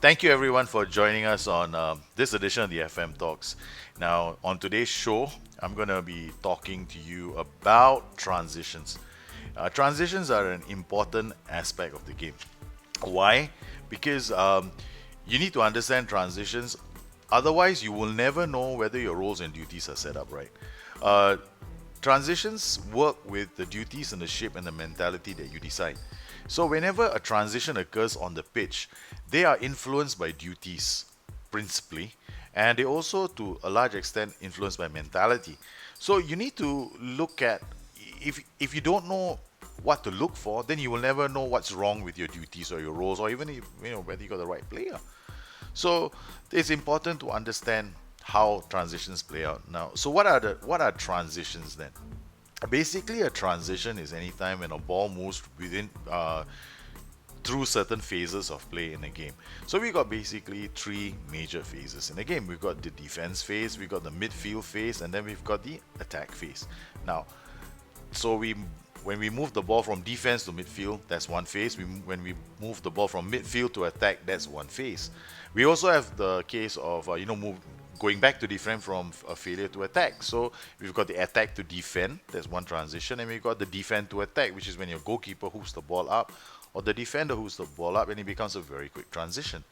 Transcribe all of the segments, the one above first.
Thank you everyone for joining us on this edition of the FM Talks. Now, on today's show, I'm going to be talking to you about transitions. Transitions are an important aspect of the game. Why? Because you need to understand transitions, otherwise, you will never know whether your roles and duties are set up right. Uh, Transitions work with the duties and the shape and the mentality that you decide. So, whenever a transition occurs on the pitch, they are influenced by duties principally, and they also, to a large extent, influenced by mentality. So, you need to look at if you don't know what to look for, then you will never know what's wrong with your duties or your roles, or even if, whether you got the right player. So it's important to understand how transitions play out. Now, so what are transitions then? Basically, a transition is any time when a ball moves within through certain phases of play in a game. So we got basically three major phases in a game. We've got the defense phase, we've got the midfield phase, and then we've got the attack phase. Now, so we when we move the ball from defense to midfield, that's one phase. When we move the ball from midfield to attack, that's one phase. We also have the case of going back to defend from a failure to attack. So we've got the attack to defend, that's one transition, and we've got the defend to attack, which is when your goalkeeper hooks the ball up, or the defender hooks the ball up, and it becomes a very quick transition.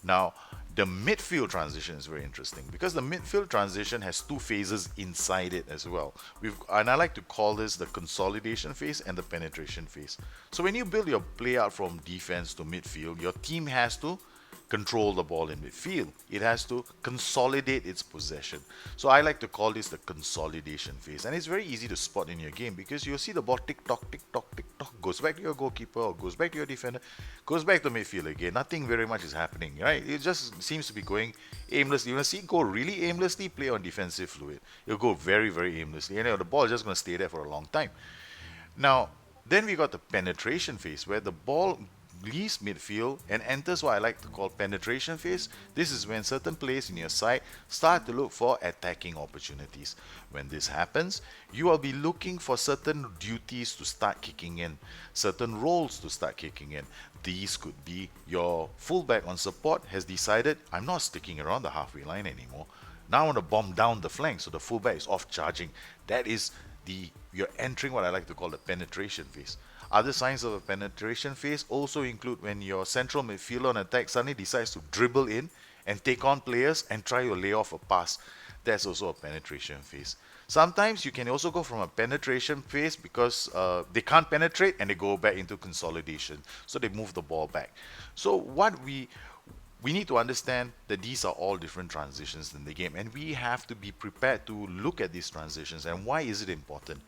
Now, the midfield transition is very interesting because the midfield transition has two phases inside it as well. And I like to call this the consolidation phase and the penetration phase. So when you build your play out from defense to midfield, your team has to control the ball in midfield. It has to consolidate its possession. So I like to call this the consolidation phase. And it's very easy to spot in your game because you'll see the ball tick tock, goes back to your goalkeeper or goes back to your defender, goes back to midfield again. Nothing very much is happening, right? It just seems to be going aimlessly. You want to see it go really aimlessly, play on defensive fluid. It'll go very, very aimlessly. And the ball is just going to stay there for a long time. Now, then we got the penetration phase where the ball leaves midfield and enters what I like to call penetration phase. This is when certain players in your side start to look for attacking opportunities. When this happens, you will be looking for certain duties to start kicking in, certain roles to start kicking in. These could be your fullback on support has decided, I'm not sticking around the halfway line anymore. Now I want to bomb down the flank, so the fullback is off charging. That is you're entering what I like to call the penetration phase. Other signs of a penetration phase also include when your central midfielder on attack suddenly decides to dribble in and take on players and try to lay off a pass. That's also a penetration phase. Sometimes you can also go from a penetration phase because they can't penetrate and they go back into consolidation. So they move the ball back. So what we need to understand that these are all different transitions in the game, and we have to be prepared to look at these transitions. And why is it important?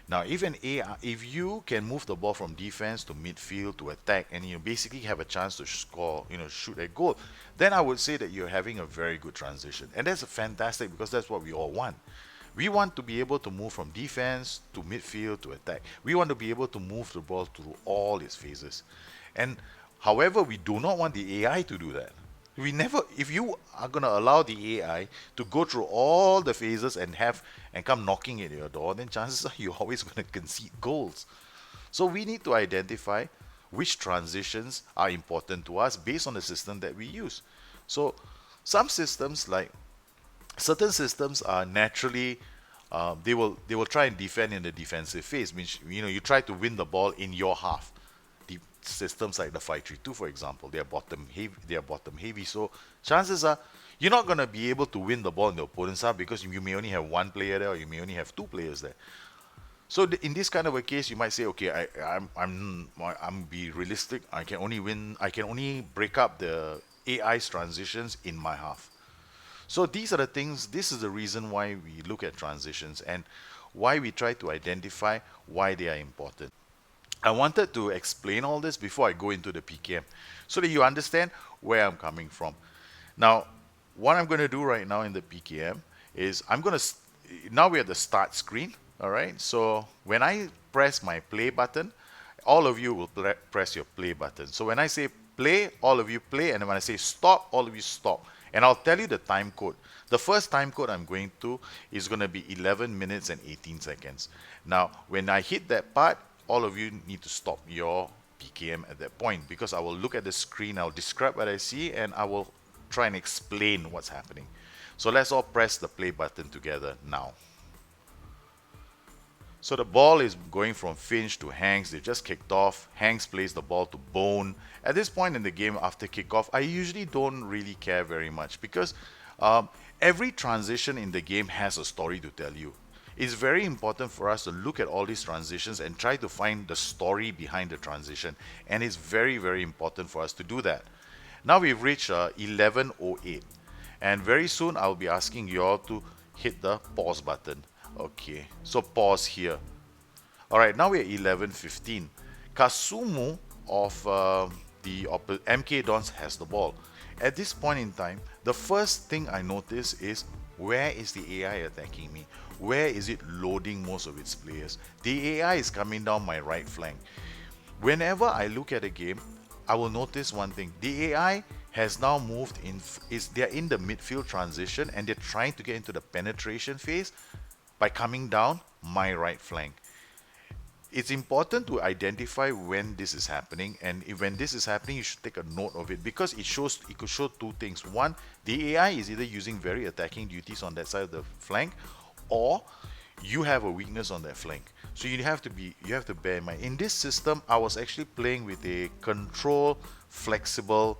Now, if you can move the ball from defense to midfield to attack, and you basically have a chance to score, shoot a goal, then I would say that you're having a very good transition, and that's fantastic because that's what we all want. We want to be able to move from defense to midfield to attack. We want to be able to move the ball through all its phases, and however, we do not want the AI to do that. If you are going to allow the AI to go through all the phases and come knocking at your door, then chances are you're always going to concede goals. So we need to identify which transitions are important to us based on the system that we use. So some systems, like certain systems, are naturally they will try and defend in the defensive phase, which you try to win the ball in your half. The systems like the 5-3-2, for example, they are bottom heavy. So chances are you're not going to be able to win the ball in the opponent's half because you may only have one player there, or you may only have two players there. So in this kind of a case, you might say, okay, I'm be realistic. I can only win. I can only break up the AI's transitions in my half. So these are the things. This is the reason why we look at transitions and why we try to identify why they are important. I wanted to explain all this before I go into the PKM so that you understand where I'm coming from. Now, what I'm going to do right now in the PKM is now we're at the start screen, all right? So when I press my play button, all of you will press your play button. So when I say play, all of you play, and when I say stop, all of you stop. And I'll tell you the time code. The first time code I'm going to is going to be 11 minutes and 18 seconds. Now, when I hit that part, all of you need to stop your PKM at that point, because I will look at the screen, I'll describe what I see, and I will try and explain what's happening. So let's all press the play button together now. So the ball is going from Finch to Hanks. They just kicked off. Hanks plays the ball to Bone. At this point in the game, after kickoff, I usually don't really care very much, because every transition in the game has a story to tell you. It's very important for us to look at all these transitions and try to find the story behind the transition. And it's very, very important for us to do that. Now we've reached 11:08. And very soon I'll be asking you all to hit the pause button. Okay, so pause here. Alright, now we're 11:15. Kasumu of the MK Dons has the ball. At this point in time, the first thing I notice is, where is the AI attacking me? Where is it loading most of its players? The AI is coming down my right flank. Whenever I look at a game, I will notice one thing. The AI has now moved in, they're in the midfield transition, and they're trying to get into the penetration phase by coming down my right flank. It's important to identify when this is happening, and when this is happening, you should take a note of it, because it could show two things. One, the AI is either using very attacking duties on that side of the flank, or you have a weakness on that flank. So you have to bear in mind. In this system, I was actually playing with a control flexible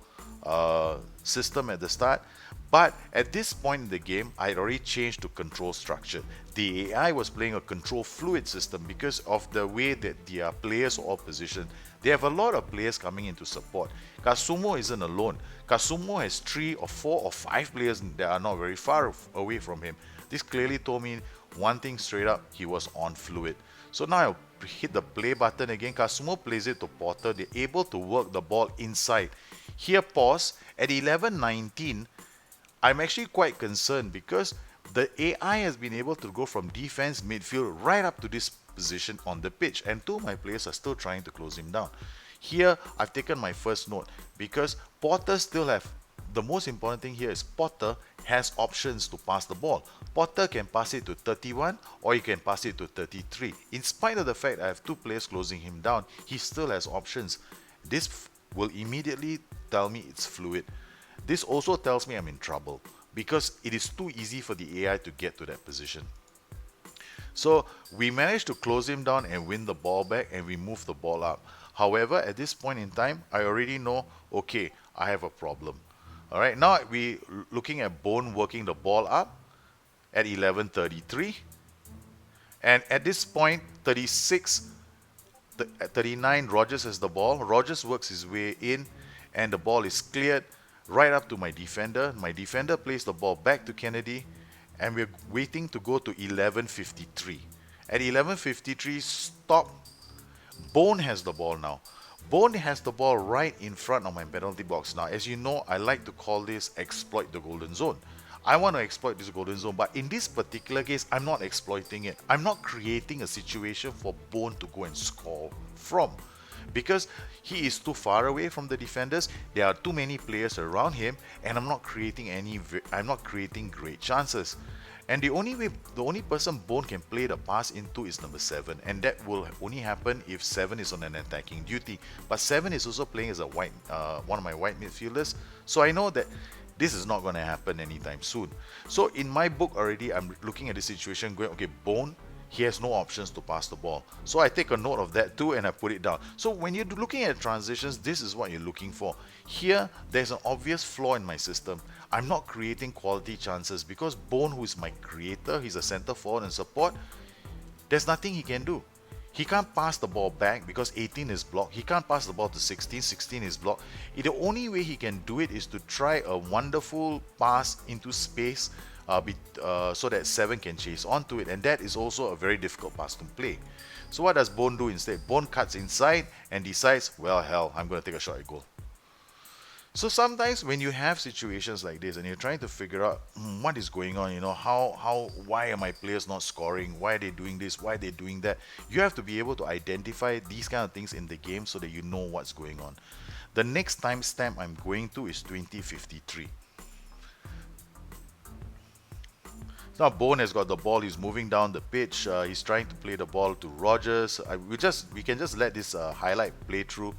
system at the start, but at this point in the game, I had already changed to control structure. The AI was playing a control fluid system because of the way that the players are all positioned. They have a lot of players coming into support. Kasumu isn't alone. Kasumu has 3 or 4 or 5 players that are not very far away from him. This clearly told me one thing straight up: he was on fluid. So now I'll hit the play button again. Kasumu plays it to Porter. They're able to work the ball inside. Here, pause. At 11:19, I'm actually quite concerned, because the AI has been able to go from defense, midfield, right up to this position on the pitch, and 2 of my players are still trying to close him down. Here, I've taken my first note, because Porter still have, the most important thing here is Porter has options to pass the ball. Porter can pass it to 31, or he can pass it to 33. In spite of the fact I have 2 players closing him down, he still has options. This will immediately tell me it's fluid. This also tells me I'm in trouble, because it is too easy for the AI to get to that position. So we managed to close him down and win the ball back, and we move the ball up. However, at this point in time, I already know, okay, I have a problem. Alright, now we looking at Bone working the ball up at 11:33. And at this point, 39, Rogers has the ball. Rogers works his way in, and the ball is cleared right up to my defender. My defender plays the ball back to Kennedy, and we're waiting to go to 11:53. At 11:53, stop. Bone has the ball now. Bone has the ball right in front of my penalty box. Now, as you know, I like to call this exploit the golden zone. I want to exploit this golden zone, but in this particular case, I'm not exploiting it. I'm not creating a situation for Bone to go and score from, because he is too far away from the defenders. There are too many players around him, and I'm not creating great chances. And the only person Bone can play the pass into is number 7, and that will only happen if 7 is on an attacking duty. But 7 is also playing as a one of my white midfielders, so I know that this is not going to happen anytime soon. So in my book already, I'm looking at the situation going, okay, Bone, he has no options to pass the ball. So I take a note of that too, and I put it down. So when you're looking at transitions, this is what you're looking for. Here, there's an obvious flaw in my system. I'm not creating quality chances, because Bone, who is my creator, he's a center forward and support, there's nothing he can do. He can't pass the ball back because 18 is blocked. He can't pass the ball to 16. 16 is blocked. The only way he can do it is to try a wonderful pass into space so that 7 can chase onto it. And that is also a very difficult pass to play. So what does Bone do instead? Bone cuts inside and decides, well, hell, I'm going to take a shot at goal. So sometimes when you have situations like this and you're trying to figure out what is going on, why are my players not scoring? Why are they doing this? Why are they doing that? You have to be able to identify these kind of things in the game so that you know what's going on. The next timestamp I'm going to is 2053. Now Bone has got the ball. He's moving down the pitch. He's trying to play the ball to Rogers. We can just let this highlight play through.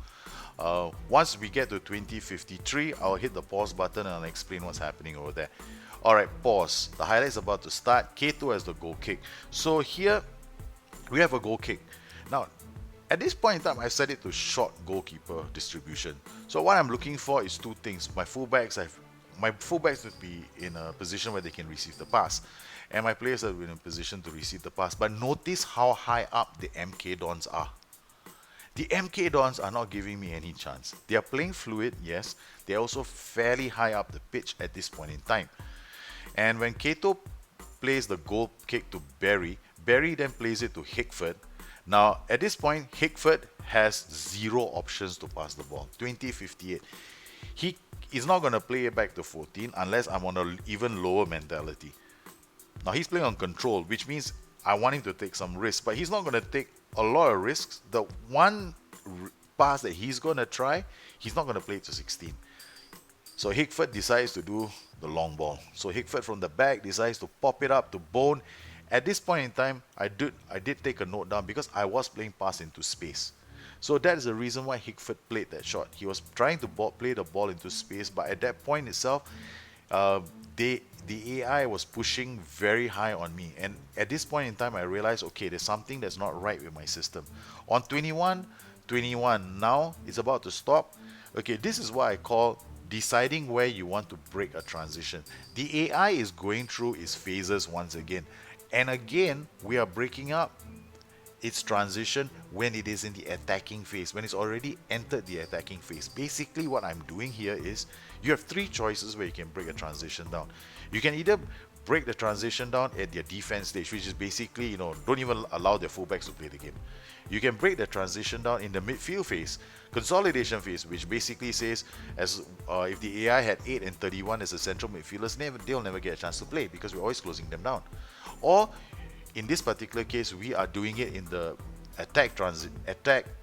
Once we get to 2053, I'll hit the pause button and I'll explain what's happening over there. Alright, pause. The highlight is about to start. Keto has the goal kick. So here we have a goal kick. Now, at this point in time, I set it to short goalkeeper distribution. So what I'm looking for is two things. My fullbacks would be in a position where they can receive the pass, and my players are in a position to receive the pass. But notice how high up the MK Dons are. The MK Dons are not giving me any chance. They are playing fluid, yes. They're also fairly high up the pitch at this point in time. And when Keto plays the goal kick to Barry, Barry then plays it to Hickford. Now, at this point, Hickford has zero options to pass the ball. 2058. He is not going to play it back to 14 unless I'm on an even lower mentality. Now, he's playing on control, which means I want him to take some risks, but he's not going to take a lot of risks. The one pass that he's going to try, he's not going to play it to 16. So Hickford decides to do the long ball. So Hickford from the back decides to pop it up to Bone. At this point in time, I did take a note down because I was playing pass into space. So that is the reason why Hickford played that shot. He was trying to play the ball into space, but at that point itself, the AI was pushing very high on me. And at this point in time, I realized, okay, there's something that's not right with my system. On 21, now it's about to stop. Okay, this is what I call deciding where you want to break a transition. The AI is going through its phases once again. And again, we are breaking up its transition when it is in the attacking phase, when it's already entered the attacking phase. Basically, what I'm doing here is you have three choices where you can break a transition down. You can either break the transition down at their defense stage, which is basically, don't even allow their fullbacks to play the game. You can break the transition down in the midfield phase, consolidation phase, which basically says if the AI had 8 and 31 as a central midfielders, they'll never get a chance to play because we're always closing them down. Or in this particular case, we are doing it in the attack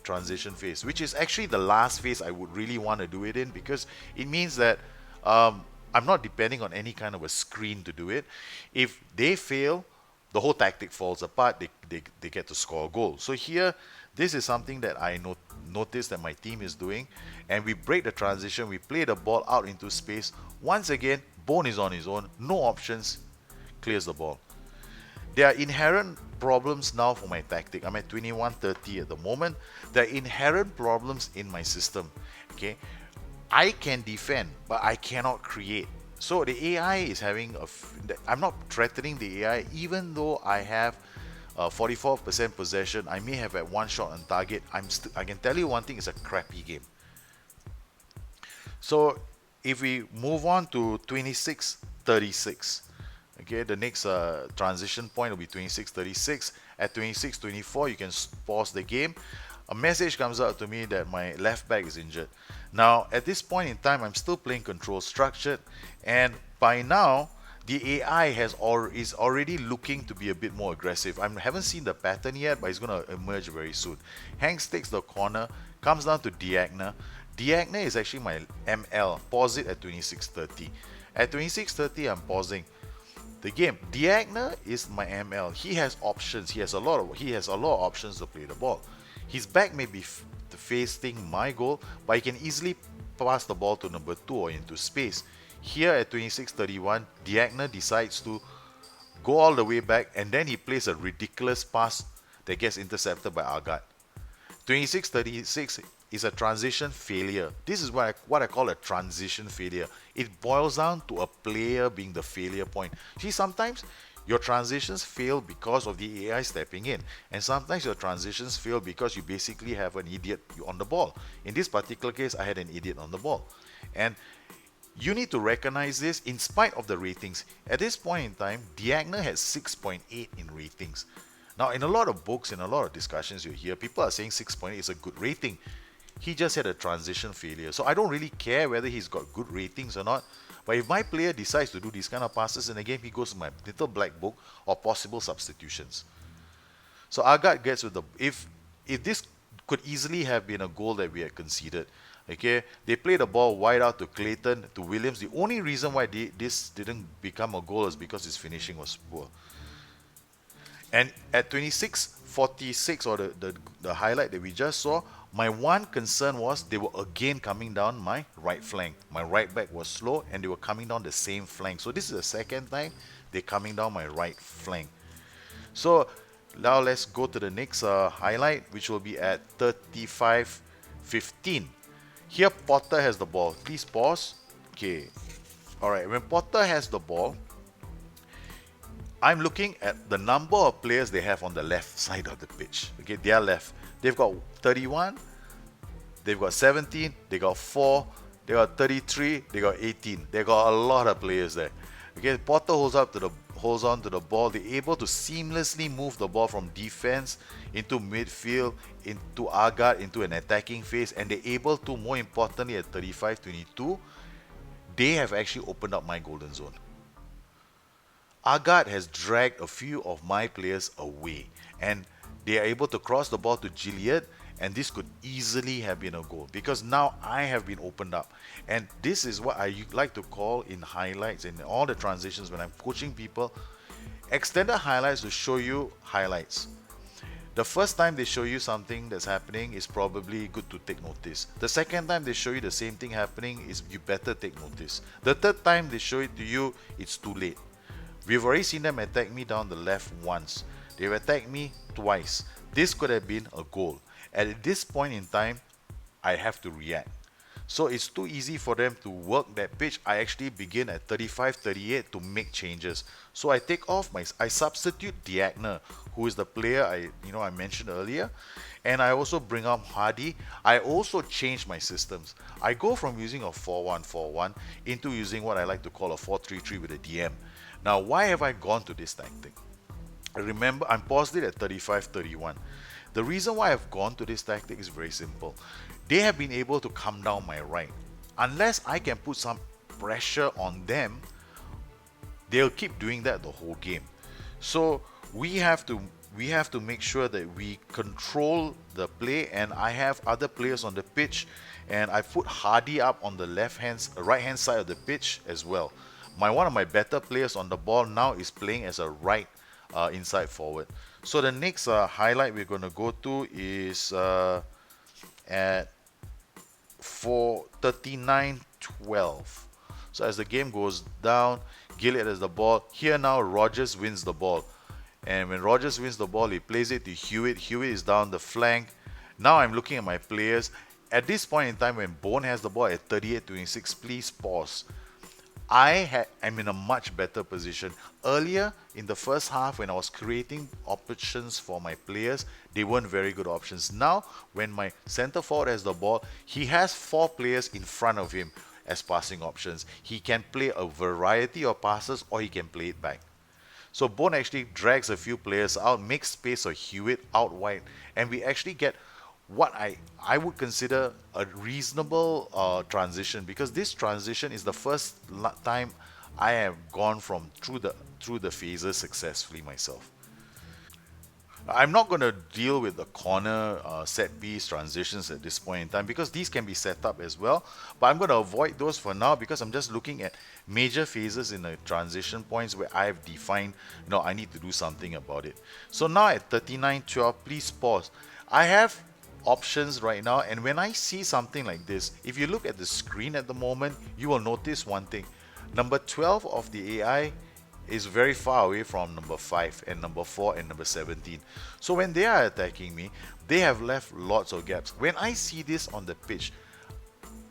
transition phase, which is actually the last phase I would really want to do it in, because it means that I'm not depending on any kind of a screen to do it. If they fail, the whole tactic falls apart. They get to score a goal. So here, this is something that I noticed that my team is doing, and we break the transition. We play the ball out into space. Once again, Bone is on his own, no options, clears the ball. There are inherent problems now for my tactic. I'm at 21-30 at the moment. There are inherent problems in my system. Okay, I can defend, but I cannot create. So the AI is having I'm not threatening the AI, even though I have 44% possession. I may have at one shot on target. I can tell you one thing: it's a crappy game. So if we move on to 26-36. Okay, the next transition point will be 26-36. At 26-24, you can pause the game. A message comes out to me that my left back is injured. Now, at this point in time, I'm still playing control structured, and by now, the AI is already looking to be a bit more aggressive. I haven't seen the pattern yet, but it's going to emerge very soon. Hanks takes the corner, comes down to Diagna. Diagna is actually my ML. Pause it at 26-30. At 26-30, I'm pausing the game. Diagna is my ML. He has options. He has a lot of options to play the ball. His back may be facing my goal, but he can easily pass the ball to number 2 or into space. Here at 26-31, Diagna decides to go all the way back, and then he plays a ridiculous pass that gets intercepted by Agat. 26-36 is a transition failure. This is what I call a transition failure. It boils down to a player being the failure point. See, sometimes your transitions fail because of the AI stepping in, and sometimes your transitions fail because you basically have an idiot on the ball. In this particular case, I had an idiot on the ball, and you need to recognize this in spite of the ratings. At this point in time, Diagna has 6.8 in ratings. Now, in a lot of books, in a lot of discussions you hear, people are saying 6.8 is a good rating. He just had a transition failure. So I don't really care whether he's got good ratings or not. But if my player decides to do these kind of passes in the game, he goes to my little black book or possible substitutions. So Agat gets with the... If this could easily have been a goal that we had conceded. Okay, they play the ball wide out to Clayton, to Williams. The only reason why this didn't become a goal is because his finishing was poor. And at 26:46, or the highlight that we just saw, my one concern was they were again coming down my right flank. My right back was slow and they were coming down the same flank. So this is the second time they're coming down my right flank. So now let's go to the next highlight, which will be at 35:15. Here Potter has the ball. Please pause. Okay. Alright, when Potter has the ball, I'm looking at the number of players they have on the left side of the pitch. Okay, their left. They've got 31, they've got 17, they got 4, they got 33, they got 18. They got a lot of players there. Okay, Potter holds on to the ball. They're able to seamlessly move the ball from defense into midfield, into Agat, into an attacking phase, and they're able to, more importantly, at 35-22, they have actually opened up my golden zone. Agat has dragged a few of my players away, and they are able to cross the ball to Gilliard, and this could easily have been a goal because now I have been opened up. And this is what I like to call in highlights, in all the transitions when I'm coaching people, extended highlights to show you highlights. The first time they show you something that's happening is probably good to take notice. The second time they show you the same thing happening is you better take notice. The third time they show it to you, it's too late. We've already seen them attack me down the left once. They've attacked me twice. This could have been a goal. At this point in time, I have to react. So it's too easy for them to work that pitch. I actually begin at 35-38 to make changes. So I take off I substitute Diagner, who is the player I mentioned earlier, and I also bring up Hardy. I also change my systems. I go from using a 4-1-4-1 into using what I like to call a 4-3-3 with a DM. Now, why have I gone to this tactic? Remember, I'm paused it at 35-31. The reason why I've gone to this tactic is very simple. They have been able to come down my right. Unless I can put some pressure on them, they'll keep doing that the whole game. So we have to make sure that we control the play, and I have other players on the pitch, and I put Hardy up on the right hand side of the pitch as well. One of my better players on the ball now is playing as a right inside forward. So the next highlight we're going to go to is at 39-12. So as the game goes down, Gilliard has the ball. Here now Rogers wins the ball. And when Rogers wins the ball, he plays it to Hewitt. Hewitt is down the flank. Now I'm looking at my players. At this point in time, when Bone has the ball at 38-26, please pause. I'm in a much better position. Earlier in the first half, when I was creating options for my players, they weren't very good options. Now, when my center forward has the ball, he has 4 players in front of him as passing options. He can play a variety of passes, or he can play it back. So Bone actually drags a few players out, makes space for Hewitt out wide, and we actually get what I would consider a reasonable transition, because this transition is the first time I have gone through the phases successfully myself. I'm not going to deal with the corner set piece transitions at this point in time, because these can be set up as well, but I'm going to avoid those for now because I'm just looking at major phases in the transition points where I've defined, I need to do something about it. So now at 39-12, please pause. I have options right now, and when I see something like this, if you look at the screen at the moment, you will notice one thing. Number 12 of the AI is very far away from number 5 and number 4 and number 17. So when they are attacking me, they have left lots of gaps. When I see this on the pitch,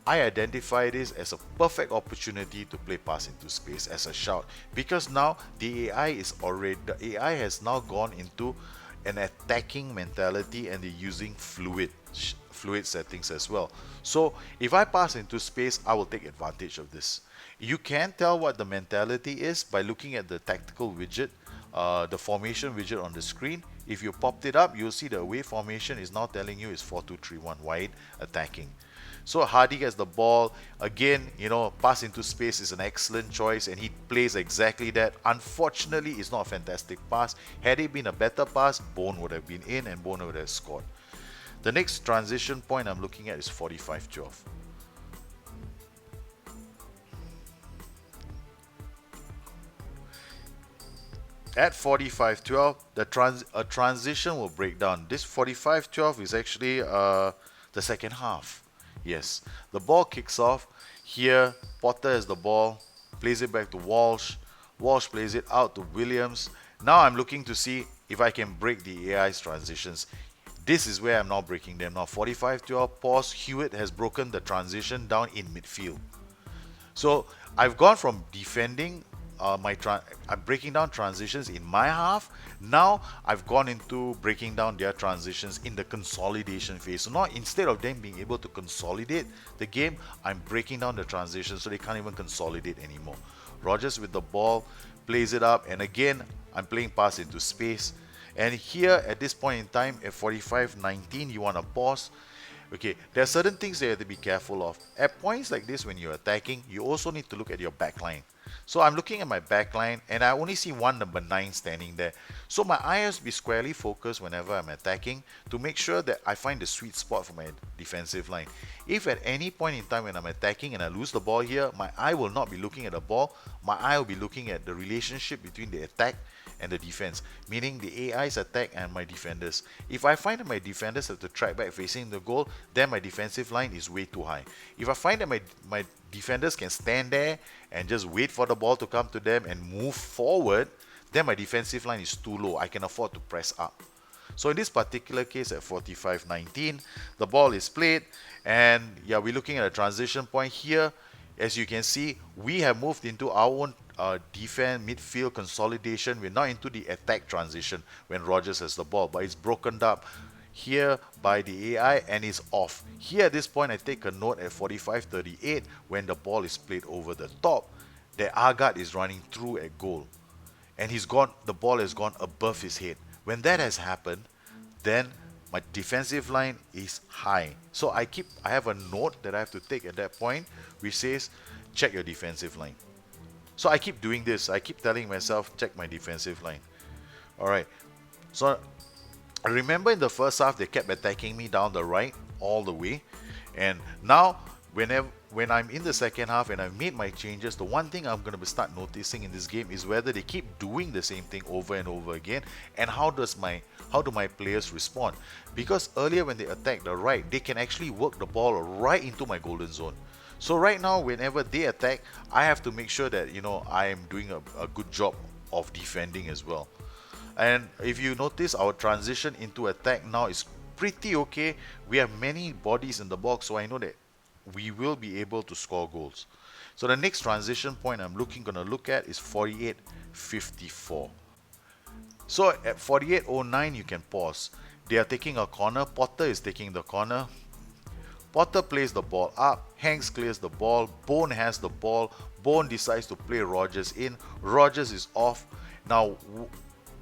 I identify this as a perfect opportunity to play pass into space as a shout, because now the AI has now gone into an attacking mentality, and they're using fluid settings as well. So if I pass into space, I will take advantage of this. You can tell what the mentality is by looking at the tactical widget, the formation widget on the screen. If you popped it up, you'll see the away formation is now telling you it's 4-2-3-1 wide attacking. So Hardy gets the ball. Again, pass into space is an excellent choice, and he plays exactly that. Unfortunately, it's not a fantastic pass. Had it been a better pass, Bone would have been in and Bone would have scored. The next transition point I'm looking at is 45-12. At 45-12, a transition will break down. This 45-12 is actually the second half. Yes, the ball kicks off. Here, Potter has the ball, plays it back to Walsh. Walsh plays it out to Williams. Now I'm looking to see if I can break the AI's transitions. This is where I'm now breaking them. Now 45-12, pause. Hewitt has broken the transition down in midfield. So I've gone from defending I'm breaking down transitions in my half. Now I've gone into breaking down their transitions in the consolidation phase. So now instead of them being able to consolidate the game, I'm breaking down the transitions so they can't even consolidate anymore. Rogers with the ball plays it up, and again I'm playing pass into space. And here at this point in time at 45-19, you want to pause. Okay, there are certain things that you have to be careful of. At points like this, when you're attacking, you also need to look at your backline. So I'm looking at my backline, and I only see one number 9 standing there. So my eye has to be squarely focused whenever I'm attacking to make sure that I find the sweet spot for my defensive line. If at any point in time when I'm attacking and I lose the ball here, my eye will not be looking at the ball. My eye will be looking at the relationship between the attack and the defense, meaning the AI's attack and my defenders. If I find that my defenders have to track back facing the goal, then my defensive line is way too high. If I find that my defenders can stand there and just wait for the ball to come to them and move forward, then my defensive line is too low. I can afford to press up. So in this particular case at 45-19, the ball is played, and yeah, we're looking at a transition point here. As you can see, we have moved into our own defense, midfield consolidation. We're now into the attack transition when Rogers has the ball, but it's broken up here by the AI and is off. Here at this point, I take a note at 45-38 when the ball is played over the top, that Agat is running through at goal, and the ball has gone above his head. When that has happened, then my defensive line is high. So I have a note that I have to take at that point, which says, check your defensive line. So I keep doing this. I keep telling myself, check my defensive line. Alright. So I remember in the first half, they kept attacking me down the right all the way. And now, when I'm in the second half and I've made my changes, the one thing I'm going to start noticing in this game is whether they keep doing the same thing over and over again, and how do my players respond. Because earlier when they attack the right, they can actually work the ball right into my golden zone. So right now, whenever they attack, I have to make sure that I am doing a good job of defending as well. And if you notice, our transition into attack now is pretty okay. We have many bodies in the box, so I know that we will be able to score goals. So the next transition point I'm going to look at is 48-54. So at 48-09, you can pause. They are taking a corner. Potter is taking the corner. Potter plays the ball up. Hanks clears the ball. Bone has the ball. Bone decides to play Rogers in. Rogers is off. Now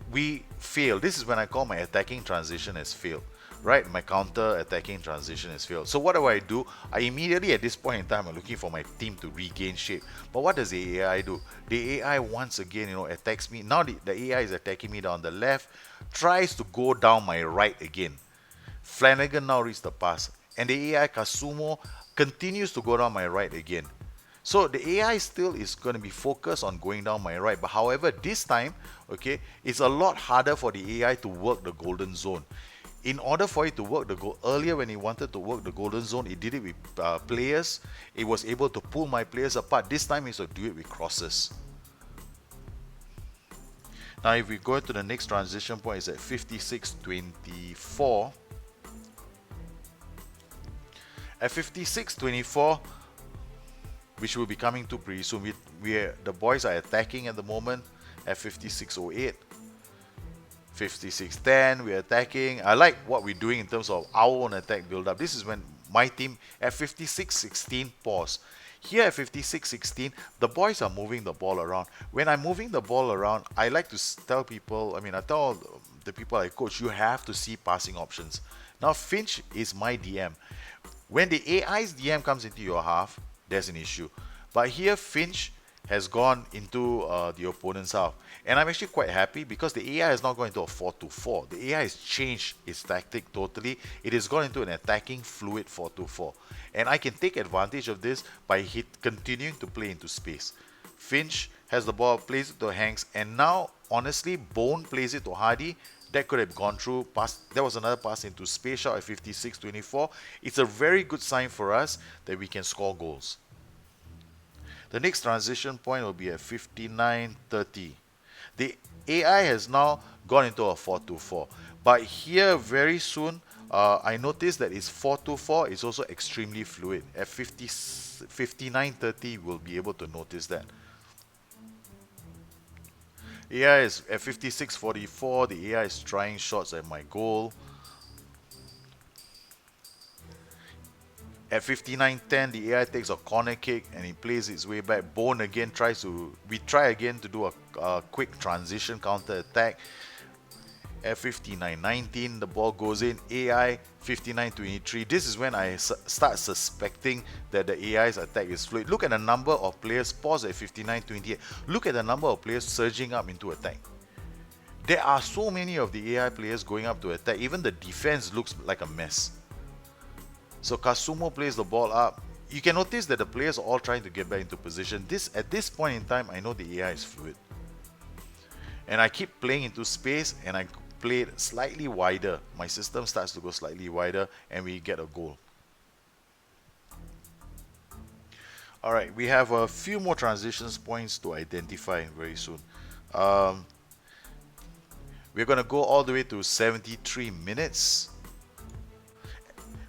we fail. This is when I call my attacking transition as failed. Right? My counter attacking transition has failed. So what do? I immediately at this point in time, I'm looking for my team to regain shape. But what does the AI do? The AI once again, attacks me. Now the AI is attacking me down the left, tries to go down my right again. Flanagan now reads the pass, and the AI Kasumo continues to go down my right again. So the AI still is going to be focused on going down my right. But however, this time, okay, it's a lot harder for the AI to work the golden zone. In order for it to work the goal, earlier when it wanted to work the golden zone, it did it with players. It was able to pull my players apart. This time it's to do it with crosses. Now if we go to the next transition point, it's at 56-24. At 56-24, which will be coming to pretty soon, the boys are attacking at the moment at 56-08. 56-10, we're attacking. I like what we're doing in terms of our own attack build-up. This is when my team at 56-16 pause. Here at 56-16, the boys are moving the ball around. When I'm moving the ball around, I like to tell people, I tell the people I coach, you have to see passing options. Now Finch is my DM. When the AI's DM comes into your half, there's an issue. But here Finch has gone into the opponent's half. And I'm actually quite happy because the AI has not gone into a 4-2-4. The AI has changed its tactic totally. It has gone into an attacking fluid 4-2-4. And I can take advantage of this by continuing to play into space. Finch has the ball, plays it to Hanks, and now, honestly, Bone plays it to Hardy. That could have gone through. Pass. That was another pass into space shot at 56-24. It's a very good sign for us that we can score goals. The next transition point will be at 59-30. The AI has now gone into a 4-2-4. But here, very soon, I noticed that it's 4-2-4 is also extremely fluid. At 59-30, we'll be able to notice that. AI is at 56-44. The AI is trying shots at my goal. At 59-10, the AI takes a corner kick and he plays its way back. Bone again tries to... We try again to do a quick transition counter attack. At 59-19, the ball goes in. AI 59-23. This is when I start suspecting that the AI's attack is fluid. Look at the number of players paused at 59-28. Look at the number of players surging up into attack. There are so many of the AI players going up to attack. Even the defense looks like a mess. So Kasumo plays the ball up. You can notice that the players are all trying to get back into position. At this point in time, I know the AI is fluid. And I keep playing into space and I play it slightly wider. My system starts to go slightly wider and we get a goal. Alright, we have a few more transitions points to identify very soon. We're going to go all the way to 73 minutes.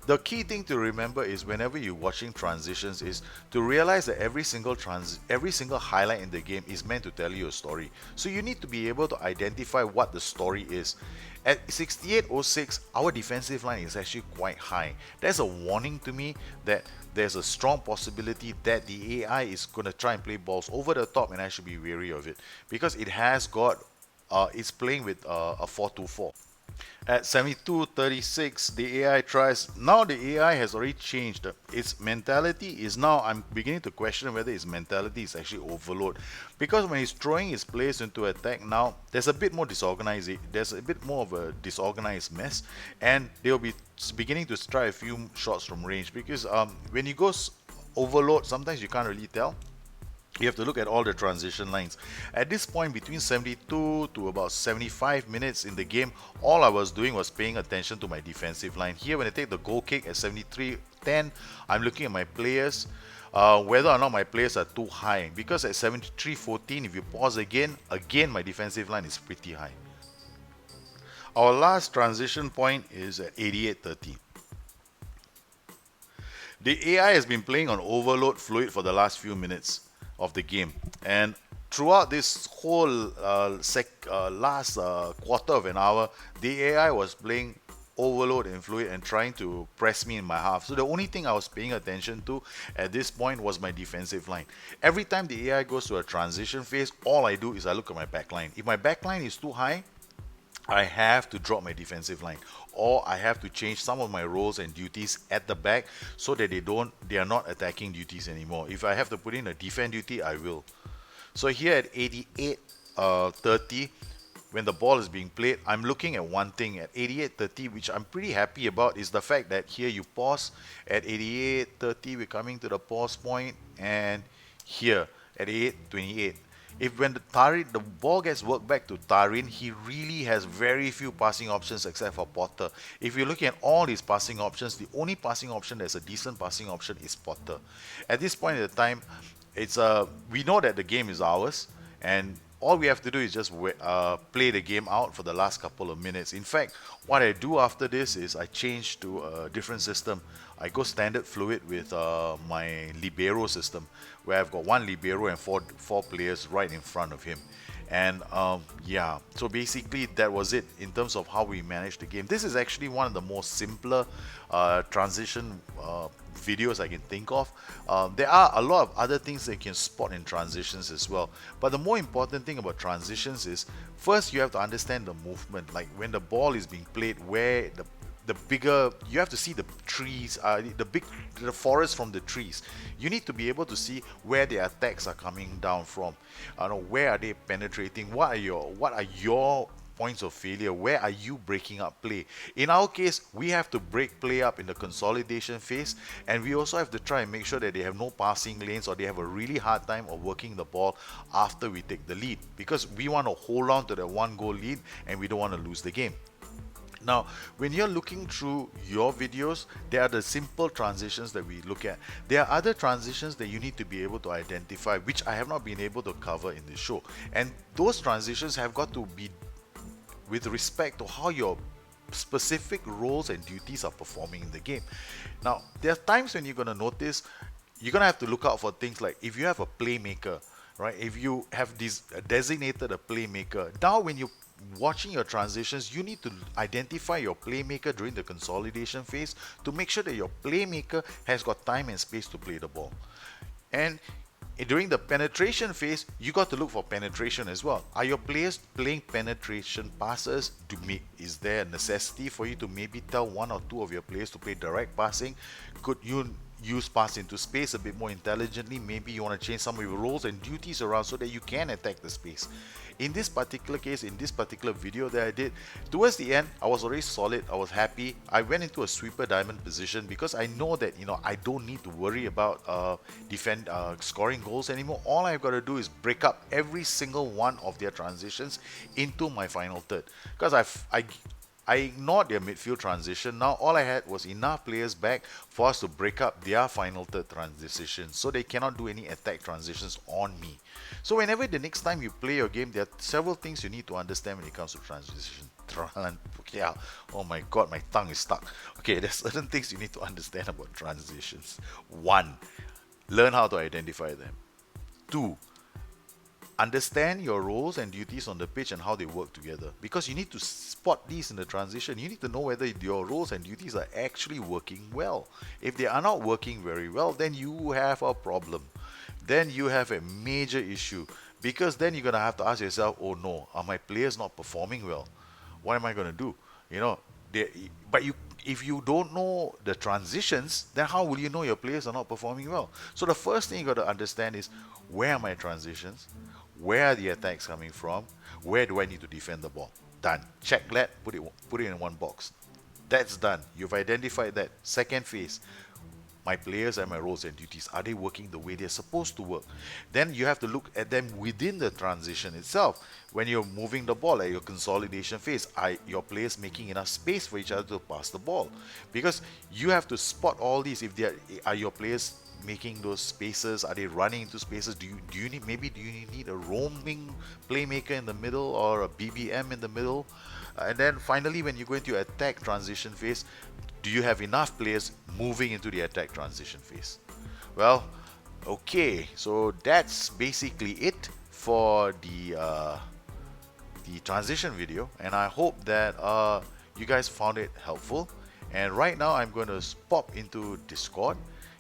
The key thing to remember is whenever you're watching transitions is to realize that every single highlight in the game is meant to tell you a story. So you need to be able to identify what the story is. At 68.06, our defensive line is actually quite high. That's a warning to me that there's a strong possibility that the AI is going to try and play balls over the top, and I should be wary of it because it has got, it's playing with a 4-2-4. At 72-36, the AI tries. Now the AI has already changed. Its mentality is now, I'm beginning to question whether its mentality is actually overload. Because when he's throwing his players into attack now, there's a bit more disorganized. There's a bit more of a disorganized mess. And they'll be beginning to try a few shots from range. Because when he goes overload, sometimes you can't really tell. You have to look at all the transition lines. At this point, between 72 to about 75 minutes in the game, all I was doing was paying attention to my defensive line. Here, when I take the goal kick at 73-10, I'm looking at my players, whether or not my players are too high. Because at 73-14, if you pause again, my defensive line is pretty high. Our last transition point is at 88-30. The AI has been playing on overload fluid for the last few minutes of the game, and throughout this whole last quarter of an hour, the AI was playing overload and fluid and trying to press me in my half. So the only thing I was paying attention to at this point was my defensive line. Every time the AI goes to a transition phase, all I do is I look at my back line. If my back line is too high, I have to drop my defensive line, or I have to change some of my roles and duties at the back so that they are not attacking duties anymore. If I have to put in a defend duty, I will. So here at 88-30, when the ball is being played, I'm looking at one thing at 88-30, which I'm pretty happy about, is the fact that here you pause at 88-30, we're coming to the pause point, and here at 88-28. When the ball gets worked back to Tarin, he really has very few passing options except for Potter. If you're looking at all his passing options, the only passing option that's a decent passing option is Potter. At this point in the time, we know that the game is ours, and all we have to do is just play the game out for the last couple of minutes. In fact, what I do after this is I change to a different system. I go standard fluid with my libero system, where I've got one libero and four players right in front of him. And yeah, so basically that was it in terms of how we managed the game. This is actually one of the most simpler transition videos I can think of. There are a lot of other things that you can spot in transitions as well, but the more important thing about transitions is, first you have to understand the movement, like when the ball is being played, where the bigger, you have to see the trees, the forest from the trees. You need to be able to see where the attacks are coming down from. Where are they penetrating? What are your points of failure. Where are you breaking up play? In our case, we have to break play up in the consolidation phase, and we also have to try and make sure that they have no passing lanes or they have a really hard time of working the ball after we take the lead, because we want to hold on to the 1 goal lead and we don't want to lose the game. Now, when you're looking through your videos, there are the simple transitions that we look at. There are other transitions that you need to be able to identify, which I have not been able to cover in this show. And those transitions have got to be with respect to how your specific roles and duties are performing in the game. Now, there are times when you're going to notice, you're going to have to look out for things like if you have a playmaker, right? If you have this designated a playmaker, now when you watching your transitions, you need to identify your playmaker during the consolidation phase to make sure that your playmaker has got time and space to play the ball. And during the penetration phase, you got to look for penetration as well. Are your players playing penetration passes? Is there a necessity for you to maybe tell 1 or 2 of your players to play direct passing? Could you use pass into space a bit more intelligently? Maybe you want to change some of your roles and duties around so that you can attack the space. In this particular case, in this particular video that I did, towards the end, I was already solid. I was happy. I went into a sweeper diamond position because I know that I don't need to worry about scoring goals anymore. All I've got to do is break up every single one of their transitions into my final third. Because I ignored their midfield transition. Now all I had was enough players back for us to break up their final third transition, so they cannot do any attack transitions on me. So whenever the next time you play your game, there are several things you need to understand when it comes to transition. Yeah. Oh my god, my tongue is stuck. Okay, there's certain things you need to understand about transitions. 1, learn how to identify them. 2, understand your roles and duties on the pitch and how they work together, because you need to spot these in the transition. You need to know whether your roles and duties are actually working well. If they are not working very well, then you have a problem. Then you have a major issue, because then you're going to have to ask yourself, oh no, are my players not performing well? What am I going to do? If you don't know the transitions, then how will you know your players are not performing well? So the first thing you got to understand is, where are my transitions? Where are the attacks coming from? Where do I need to defend the ball? Done. Check that, put it in one box. That's done. You've identified that. Second phase, my players and my roles and duties, are they working the way they're supposed to work? Then you have to look at them within the transition itself. When you're moving the ball at your consolidation phase, are your players making enough space for each other to pass the ball? Because you have to spot all these. Are your players making those spaces? Are they running into spaces? Do you need a roaming playmaker in the middle or a BBM in the middle? And then finally, when you go into your attack transition phase, do you have enough players moving into the attack transition phase? Well, okay, so that's basically it for the transition video, and I hope that you guys found it helpful. And right now I'm going to pop into Discord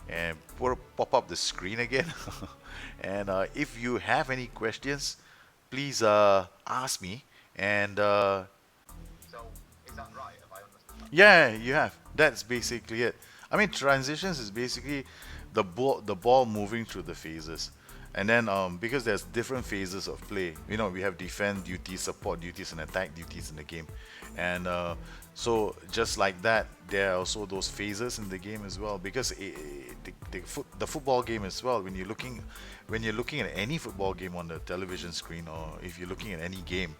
and pop up the screen again. And if you have any questions, please ask me. And So, is that right? Have I understood that? yeah, you have. That's basically it. I mean, transitions is basically the ball moving through the phases. And then because there's different phases of play, we have defend duties, support duties, and attack duties in the game. And so just like that, there are also those phases in the game as well. Because the football game as well, when you're looking at any football game on the television screen, or if you're looking at any game,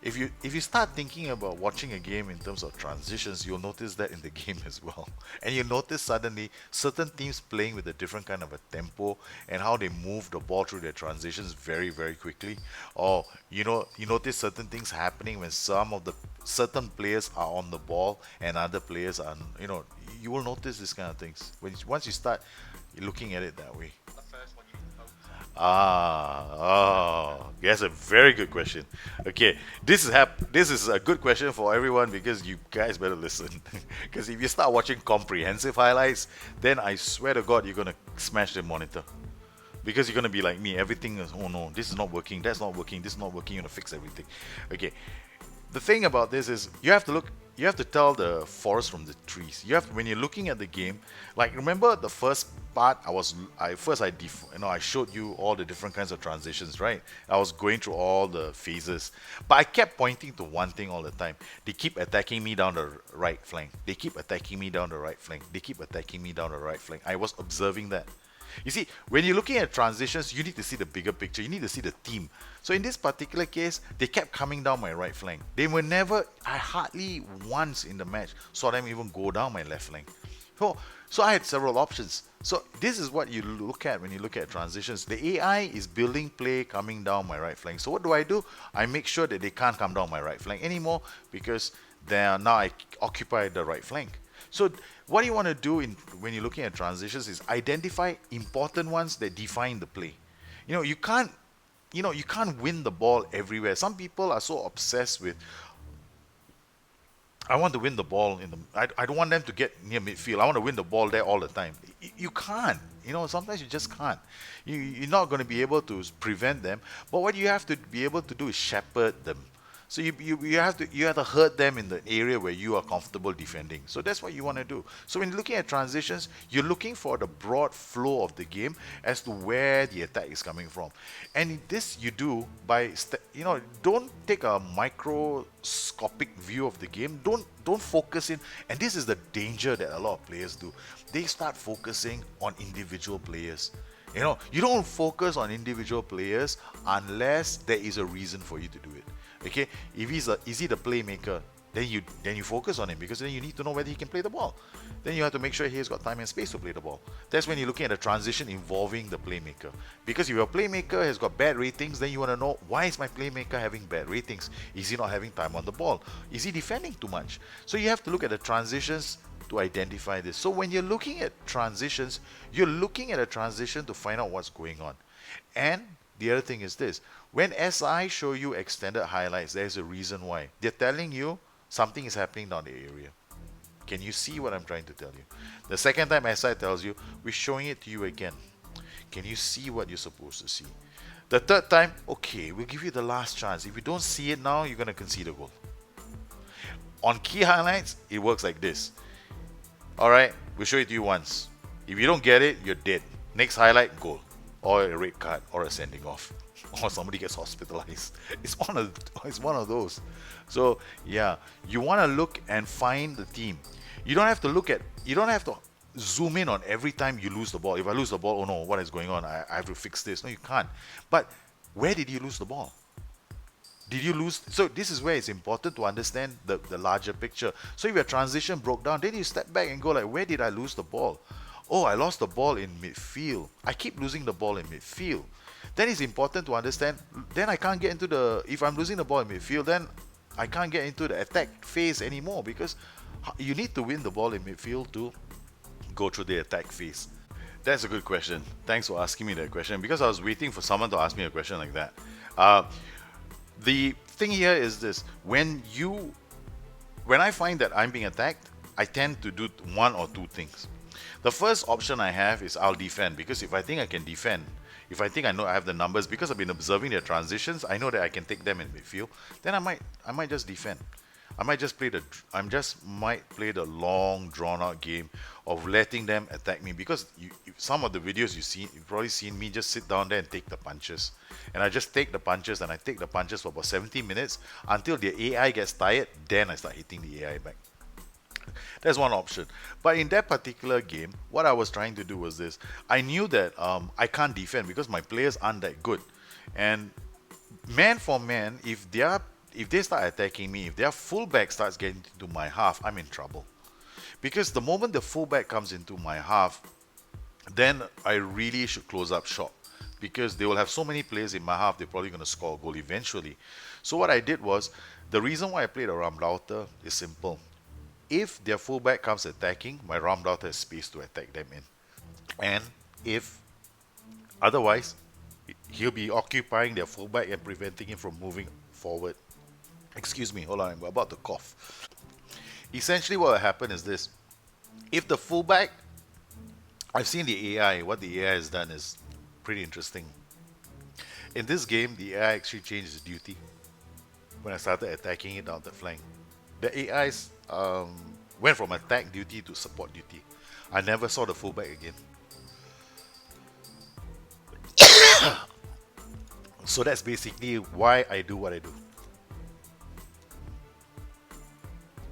if you start thinking about watching a game in terms of transitions, you'll notice that in the game as well. And you notice suddenly certain teams playing with a different kind of a tempo and how they move the ball through their transitions very, very quickly. Or you notice certain things happening when certain players are on the ball and other players are, you will notice these kind of things once you start looking at it that way. The first one you need to focus on. That's a very good question. Okay, this is a good question for everyone, because you guys better listen. Because if you start watching comprehensive highlights, then I swear to God, you're gonna smash the monitor. Because you're gonna be like me, everything is, oh no, this is not working, that's not working, this is not working, you're gonna fix everything. Okay, The thing about this is you have to tell the forest from the trees. You have when you're looking at the game, like remember the first part I showed you all the different kinds of transitions, right? I was going through all the phases, but I kept pointing to one thing all the time. They keep attacking me down the right flank. They keep attacking me down the right flank. They keep attacking me down the right flank. I was observing that. You see, when you're looking at transitions, you need to see the bigger picture. You need to see the team. So in this particular case, they kept coming down my right flank. They were never, I hardly once in the match saw them even go down my left flank. So I had several options. So this is what you look at when you look at transitions. The AI is building play coming down my right flank. So what do? I make sure that they can't come down my right flank anymore because they are now I occupy the right flank. So what you want to do when you're looking at transitions is identify important ones that define the play. You can't win the ball everywhere. Some people are so obsessed with I want to win the ball I don't want them to get near midfield. I want to win the ball there all the time. You can't. Sometimes you just can't. You're not going to be able to prevent them. But what you have to be able to do is shepherd them. So you have to hurt them in the area where you are comfortable defending. So that's what you want to do. So when you're looking at transitions, you're looking for the broad flow of the game as to where the attack is coming from. And this you do by don't take a microscopic view of the game. Don't focus in. And this is the danger that a lot of players do. They start focusing on individual players. You don't focus on individual players unless there is a reason for you to do it. Okay, if is he the playmaker, then you focus on him because then you need to know whether he can play the ball. Then you have to make sure he has got time and space to play the ball. That's when you're looking at a transition involving the playmaker. Because if your playmaker has got bad ratings, then you want to know, why is my playmaker having bad ratings? Is he not having time on the ball? Is he defending too much? So you have to look at the transitions to identify this. So when you're looking at transitions, you're looking at a transition to find out what's going on. And the other thing is this: when SI show you extended highlights, there's a reason why. They're telling you something is happening down the area. Can you see what I'm trying to tell you? The second time SI tells you, we're showing it to you again. Can you see what you're supposed to see? The third time, okay, we'll give you the last chance. If you don't see it now, you're going to concede a goal. On key highlights, it works like this. Alright, we'll show it to you once. If you don't get it, you're dead. Next highlight, goal. Or a red card, or a sending off. Or somebody gets hospitalized. It's one of those. So yeah, you want to look and find the team. You don't have to zoom in on every time you lose the ball. If I lose the ball, oh no, what is going on? I have to fix this. No, you can't. But where did you lose the ball? Did you lose? So this is where it's important to understand the larger picture. So if your transition broke down, then you step back and go like, where did I lose the ball? Oh, I lost the ball in midfield. I keep losing the ball in midfield. Then it's important to understand, then I can't get into if I'm losing the ball in midfield, then I can't get into the attack phase anymore, because you need to win the ball in midfield to go through the attack phase. That's a good question. Thanks for asking me that question, because I was waiting for someone to ask me a question like that. The thing here is this: when I find that I'm being attacked, I tend to do one or two things. The first option I have is I'll defend, because if I think I can defend, if I think I know I have the numbers, because I've been observing their transitions, I know that I can take them in midfield, then I might just defend. I might play the long drawn out game of letting them attack me, because some of the videos you've probably seen me just sit down there and take the punches. And I just take the punches, and I take the punches for about 70 minutes until the AI gets tired, then I start hitting the AI back. That's one option. But in that particular game, what I was trying to do was this. I knew that I can't defend because my players aren't that good. And man for man, if they start attacking me, if their fullback starts getting into my half, I'm in trouble. Because the moment the fullback comes into my half, then I really should close up shop. Because they will have so many players in my half, they're probably going to score a goal eventually. So what I did was, the reason why I played a Raamdauter is simple. If their fullback comes attacking, my Raamdauter has space to attack them in. And if otherwise, he'll be occupying their fullback and preventing him from moving forward. Excuse me, hold on, I'm about to cough. Essentially what will happen is this. If the fullback, I've seen the AI, what the AI has done is pretty interesting. In this game, the AI actually changed its duty. when I started attacking it down the flank. The AIs went from attack duty to support duty. I never saw the fullback again. So that's basically why I do what I do.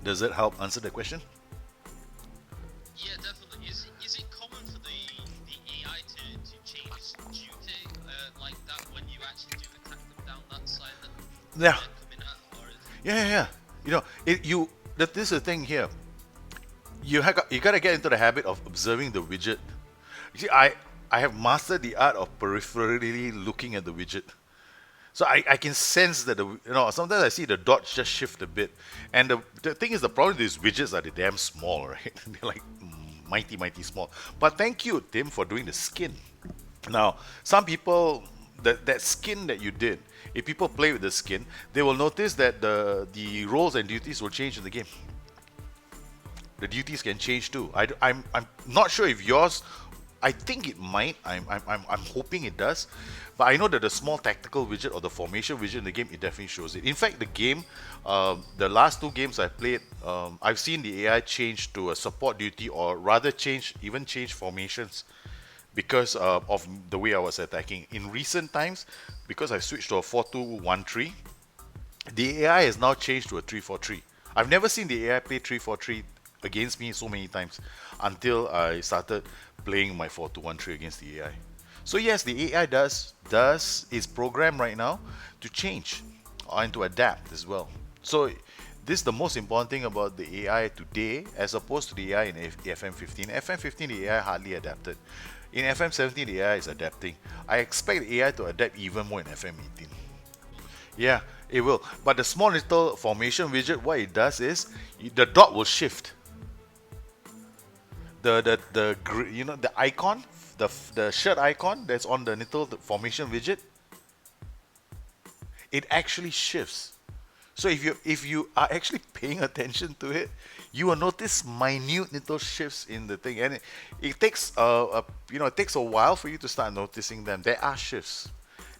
Does that help answer the question? Yeah, definitely. Is it common for the AI to change duty like that when you actually do attack them down that side that Yeah. they're coming at, or is Yeah. You know, this is the thing here. You gotta get into the habit of observing the widget. You see, I have mastered the art of peripherally looking at the widget. So I can sense that sometimes I see the dots just shift a bit, and the thing is, the problem with these widgets are they're damn small, right? They're like mighty small. But thank you, Tim, for doing the skin. Now, some people that skin that you did, if people play with the skin, they will notice that the roles and duties will change in the game. The duties can change too. I'm not sure if yours. I think it might. I'm hoping it does, but I know that the small tactical widget or the formation widget in the game, it definitely shows it. In fact, the game, the last two games I played, I've seen the AI change to a support duty, or rather change formations because of the way I was attacking. In recent times, because I switched to a 4-2-1-3, the AI has now changed to a 3-4-3. I've never seen the AI play 3-4-3 against me so many times until I started playing my 4-2-1-3 against the AI. So yes, the AI does is programmed right now to change and to adapt as well. So this is the most important thing about the AI today as opposed to the AI in FM15. FM15 the AI hardly adapted. In FM17 the AI is adapting. I expect the AI to adapt even more in FM18. Yeah, it will. But the small little formation widget, what it does is the dot will shift. The icon, the shirt icon that's on the little formation widget, it actually shifts. So if you are actually paying attention to it, you will notice minute little shifts in the thing, and it takes it takes a while for you to start noticing them. There are shifts,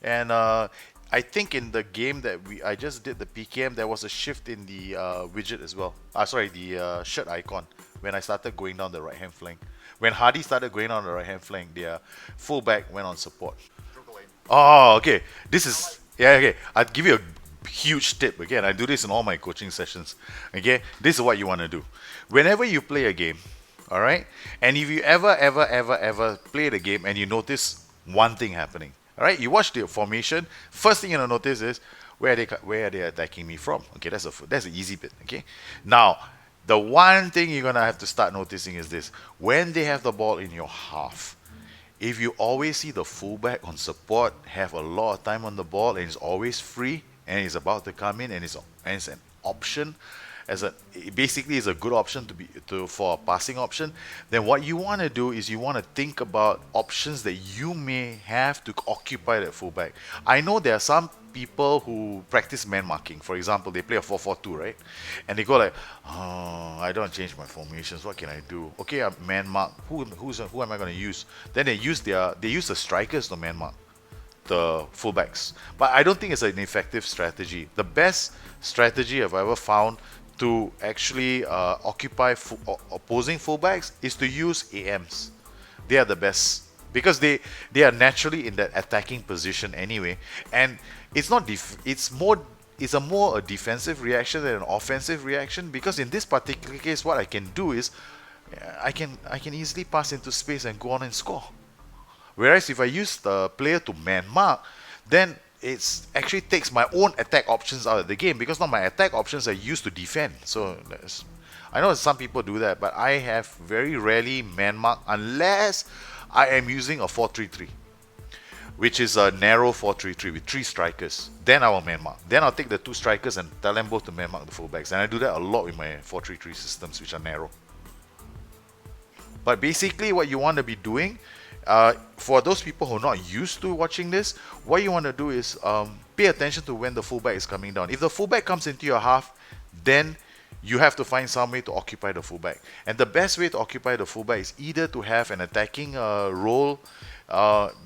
and I think in the game that I just did the PKM, there was a shift in the widget as well. Sorry, the shirt icon when I started going down the right hand flank. When Hardy started going on the right hand flank, their fullback went on support. Dribble in. Oh, okay. This is okay. I'll give you a huge tip. Again, I do this in all my coaching sessions. Okay, this is what you want to do. Whenever you play a game, all right, and if you ever play the game and you notice one thing happening, all right, you watch the formation. First thing you're gonna notice is where are they attacking me from? Okay, that's the easy bit. Okay, now the one thing you're gonna have to start noticing is this: when they have the ball in your half. If you always see the fullback on support have a lot of time on the ball and is always free and is about to come in and it's an option, it basically is a good option for a passing option, then what you want to do is you want to think about options that you may have to occupy that fullback. I know there are some people who practice man marking. For example, they play a 4-4-2, right? And they go like, oh, I don't change my formations. What can I do? Okay, I man mark. Who am I going to use? Then they use the strikers to man mark the fullbacks. But I don't think it's an effective strategy. The best strategy I've ever found to actually occupy opposing fullbacks is to use AMs. They are the best because they are naturally in that attacking position anyway, and it's a more a defensive reaction than an offensive reaction, because in this particular case what I can do is I can easily pass into space and go on and score. Whereas if I use the player to man mark, then it actually takes my own attack options out of the game, because now my attack options are used to defend. So I know some people do that, but I have very rarely man mark unless I am using a 4-3-3, which is a narrow 4-3-3 with 3 strikers. Then I will man mark. Then I'll take the 2 strikers and tell them both to man mark the fullbacks. And I do that a lot with my 4-3-3 systems, which are narrow. But basically what you want to be doing, for those people who are not used to watching this, what you want to do is pay attention to when the fullback is coming down. If the fullback comes into your half, then you have to find some way to occupy the fullback. And the best way to occupy the fullback is either to have an attacking role,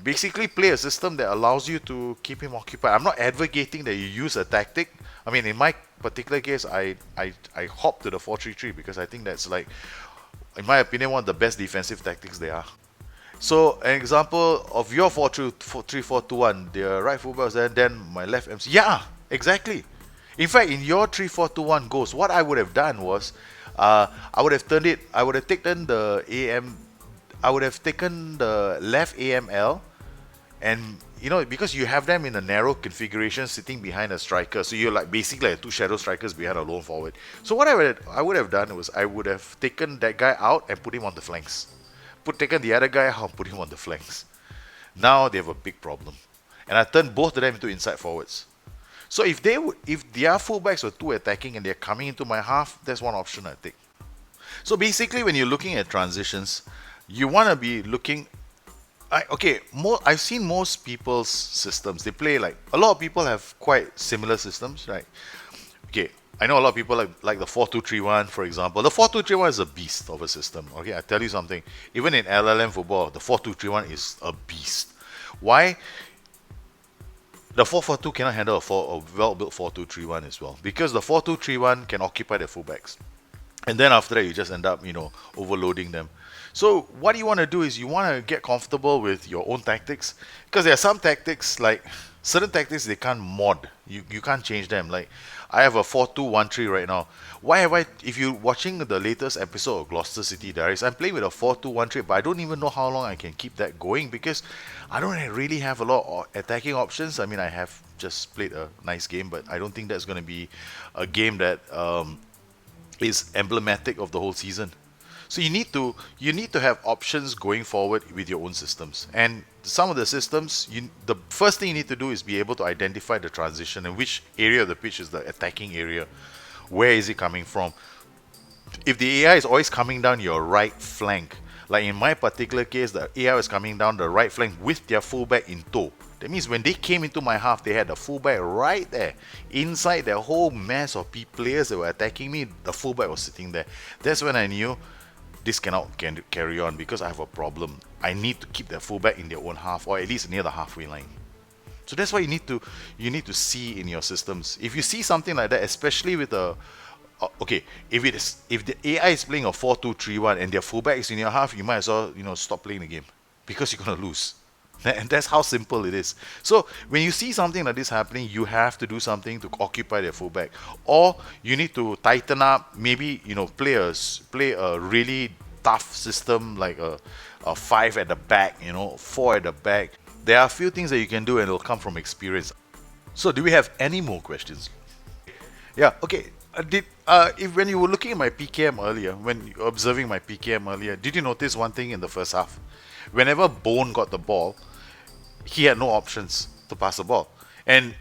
basically play a system that allows you to keep him occupied. I'm not advocating that you use a tactic, I mean, in my particular case, I hop to the 4-3-3 because I think that's like, in my opinion, one of the best defensive tactics there are. So an example of your 4-3-4-2-1, the right fullback was there, then my left MC. Yeah, exactly. In fact, in your 3-4-2-1 goals, what I would have done was, I would have turned it. I would have taken the AM. I would have taken the left AML, and because you have them in a narrow configuration sitting behind a striker, so you're like basically like two shadow strikers behind a lone forward. So what I would have done was I would have taken that guy out and put him on the flanks. Taken the other guy out and put him on the flanks. Now they have a big problem. And I turned both of them into inside forwards. So if their fullbacks were too attacking and they're coming into my half, that's one option I take. So basically when you're looking at transitions, you want to be looking. I've seen most people's systems. They play like, a lot of people have quite similar systems, right? Okay, I know a lot of people like the 4-2-3-1, for example. The 4-2-3-1 is a beast of a system. Okay, I tell you something. Even in LLM football, the 4-2-3-1 is a beast. Why? The 4-4-2 cannot handle a well-built 4-2-3-1 as well, because the 4-2-3-1 can occupy the fullbacks. And then after that, you just end up, overloading them. So what you want to do is you want to get comfortable with your own tactics, because there are some tactics, like certain tactics, they can't mod. You can't change them. Like I have a 4-2-1-3 right now. Why have I? If you're watching the latest episode of Gloucester City Diaries, I'm playing with a 4-2-1-3, but I don't even know how long I can keep that going because I don't really have a lot of attacking options. I mean, I have just played a nice game, but I don't think that's going to be a game that is emblematic of the whole season. So you need to have options going forward with your own systems. And some of the systems, the first thing you need to do is be able to identify the transition and which area of the pitch is the attacking area. Where is it coming from? If the AI is always coming down your right flank, like in my particular case, the AI was coming down the right flank with their fullback in tow. That means when they came into my half, they had the fullback right there. Inside the whole mass of players that were attacking me, the fullback was sitting there. That's when I knew this cannot carry on because I have a problem. I need to keep the fullback in their own half, or at least near the halfway line. So that's why you need to see in your systems. If you see something like that, especially with if the AI is playing a 4-2-3-1 and their fullback is in your half, you might as well stop playing the game because you're gonna lose. And that's how simple it is. So when you see something like this happening, you have to do something to occupy their fullback, or you need to tighten up. Maybe play a really tough system like a 5 at the back, 4 at the back. There are a few things that you can do, and it'll come from experience. So do we have any more questions? Yeah. Okay. If when you were looking at my PKM earlier, when you were observing my PKM earlier, did you notice one thing in the first half? Whenever Bone got the ball, he had no options to pass the ball. And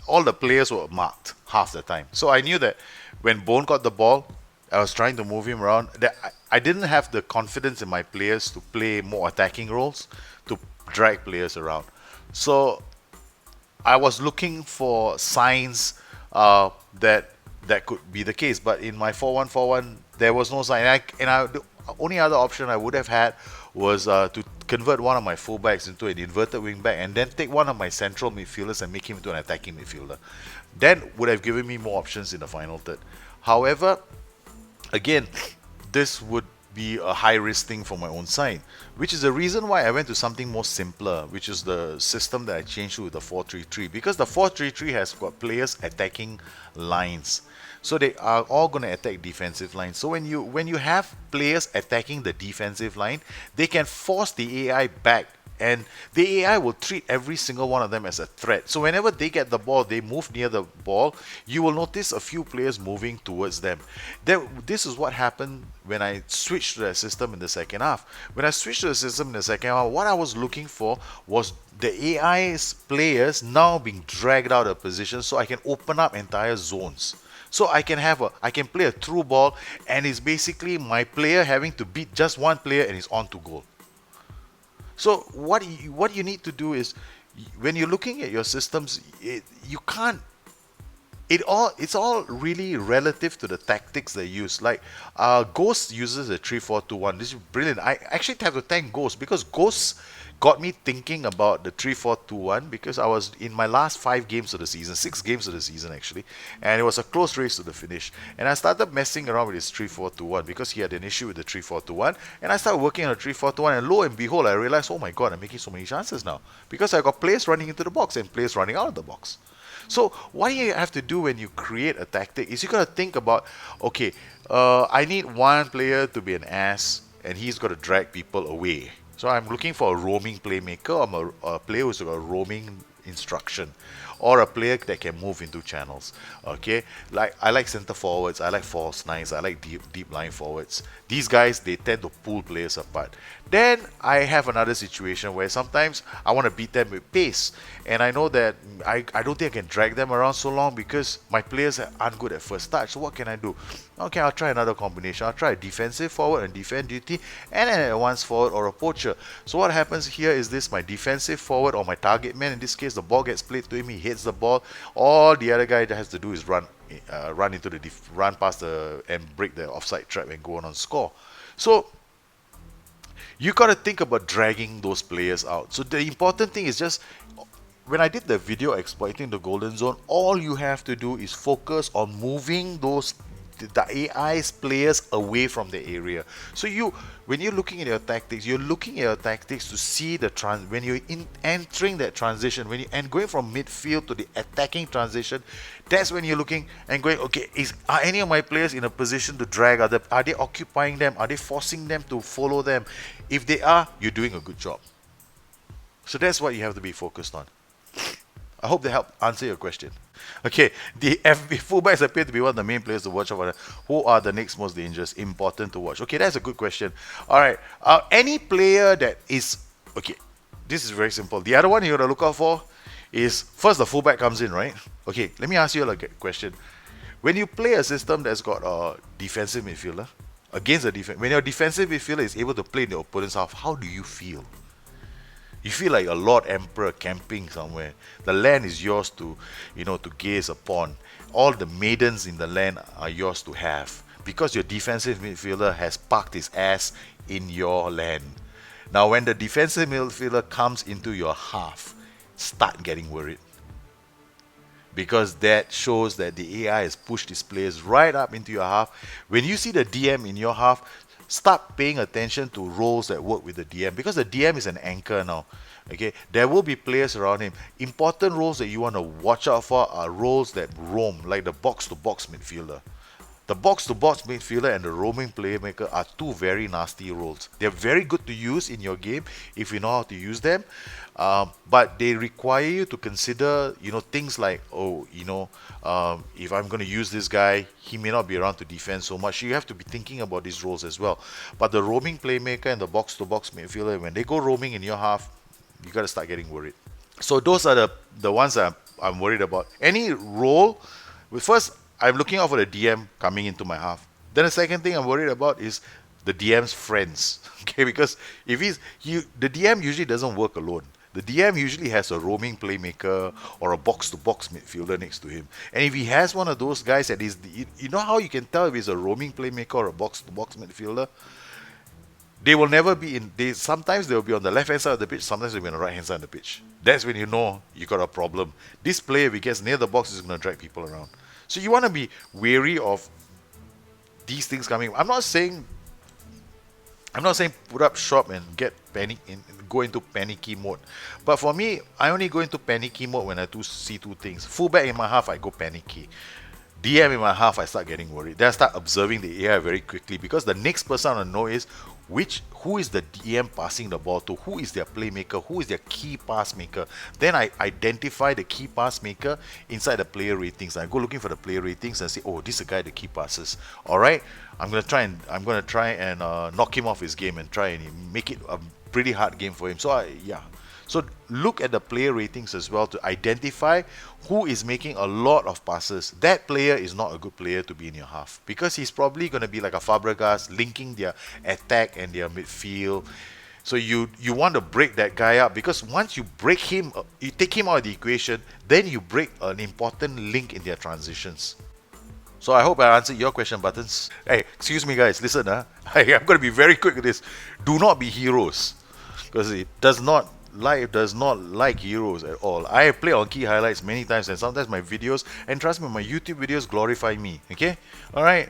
all the players were marked half the time. So I knew that when Bone got the ball, I was trying to move him around. I didn't have the confidence in my players to play more attacking roles, to drag players around. So I was looking for signs that could be the case. But in my 4-1-4-1, there was no sign. The only other option I would have had was to convert one of my fullbacks into an inverted wingback and then take one of my central midfielders and make him into an attacking midfielder. That would have given me more options in the final third. However, again, this would be a high-risk thing for my own side, which is the reason why I went to something more simpler, which is the system that I changed to the 4-3-3, because the 4-3-3 has got players attacking lines. So they are all going to attack defensive lines. So when you have players attacking the defensive line, they can force the AI back, and the AI will treat every single one of them as a threat. So whenever they get the ball, they move near the ball, you will notice a few players moving towards them. This is what happened when I switched to the system in the second half. When I switched to the system in the second half, what I was looking for was the AI's players now being dragged out of position so I can open up entire zones. So I can play a through ball, and it's basically my player having to beat just one player and he's on to goal. So what you need to do is, when you're looking at your systems, you can't it's all really relative to the tactics they use. Like Ghost uses a 3-4-2-1. This is brilliant. I actually have to thank Ghost because Ghost got me thinking about the 3-4-2-1 because I was in my last 5 games of the season, 6 games of the season actually, and it was a close race to the finish. And I started messing around with this 3-4-2-1 because he had an issue with the 3-4-2-1, and I started working on a 3-4-2-1, and lo and behold, I realized, oh my god, I'm making so many chances now because I got players running into the box and players running out of the box. So what you have to do when you create a tactic is you got to think about, okay, I need one player to be an ass and he's got to drag people away. So I'm looking for a roaming playmaker. I'm a player who's got a roaming instruction, or a player that can move into channels. Okay, like I like center forwards, I like false nines, I like deep line forwards. These guys, they tend to pull players apart. Then I have another situation where sometimes I want to beat them with pace, and I know that I don't think I can drag them around so long because my players aren't good at first touch. So what can I do? Okay, I'll try another combination. I'll try a defensive forward and defend duty, and an advanced forward or a poacher. So what happens here is this: my defensive forward or my target man, in this case, the ball gets played to him, he hits the ball. All the other guy has to do is run into the run past the and break the offside trap and go on score. So you got to think about dragging those players out. So the important thing is just, when I did the video exploiting the golden zone, all you have to do is focus on moving the AI's players away from the area. So when you're looking at your tactics, you're looking at your tactics to see when you're entering that transition, and going from midfield to the attacking transition. That's when you're looking and going, okay, are any of my players in a position to drag other? Are they occupying them? Are they forcing them to follow them? If they are, you're doing a good job. So that's what you have to be focused on. I hope they help answer your question. Okay, the FB fullbacks appear to be one of the main players to watch over. Who are the next most dangerous? Important to watch. Okay, that's a good question. All right, any player that is okay. This is very simple. The other one you gotta look out for is, first, the fullback comes in, right? Okay, let me ask you a question. When you play a system that's got a defensive midfielder against a defense, when your defensive midfielder is able to play in the opponent's half, how do you feel? You feel like a Lord Emperor camping somewhere. The land is yours to gaze upon. All the maidens in the land are yours to have, because your defensive midfielder has parked his ass in your land. Now, when the defensive midfielder comes into your half, start getting worried, because that shows that the AI has pushed his players right up into your half. When you see the DM in your half, start paying attention to roles that work with the DM, because the DM is an anchor now. Okay, there will be players around him. Important roles that you want to watch out for are roles that roam, like the box-to-box midfielder. The box-to-box midfielder and the roaming playmaker are two very nasty roles. They're very good to use in your game if you know how to use them, but they require you to consider, things like, if I'm going to use this guy, he may not be around to defend so much. You have to be thinking about these roles as well. But the roaming playmaker and the box-to-box midfielder, when they go roaming in your half, you got to start getting worried. So those are the ones that I'm worried about. Any role, first, I'm looking out for the DM coming into my half. Then the second thing I'm worried about is the DM's friends. Okay, because the DM usually doesn't work alone. The DM usually has a roaming playmaker or a box-to-box midfielder next to him. And if he has one of those guys that is, you know how you can tell if he's a roaming playmaker or a box-to-box midfielder? They will never be sometimes they'll be on the left-hand side of the pitch, sometimes they'll be on the right-hand side of the pitch. That's when you know you got a problem. This player, if he gets near the box, is going to drag people around. So you want to be wary of these things coming. I'm not saying put up shop and go into panicky mode. But for me, I only go into panicky mode when I see two things. Fullback in my half, I go panicky. DM in my half, I start getting worried. Then I start observing the AI very quickly, because the next person I want to know is who is the DM passing the ball to, who is their playmaker, who is their key pass maker. Then I identify the key pass maker inside the player ratings. I go looking for the player ratings and say, oh, this is the guy that key passes. All right, I'm gonna try and knock him off his game and try and make it a pretty hard game for him. So look at the player ratings as well to identify who is making a lot of passes. That player is not a good player to be in your half, because he's probably going to be like a Fabregas, linking their attack and their midfield. So you want to break that guy up, because once you break him, you take him out of the equation, then you break an important link in their transitions. So I hope I answered your question, Buttons. Hey, excuse me, guys. Listen, I'm going to be very quick with this. Do not be heroes, because it does not. Life does not like heroes at all. I play on key highlights many times, and sometimes my videos, and trust me, my YouTube videos glorify me. Okay, all right.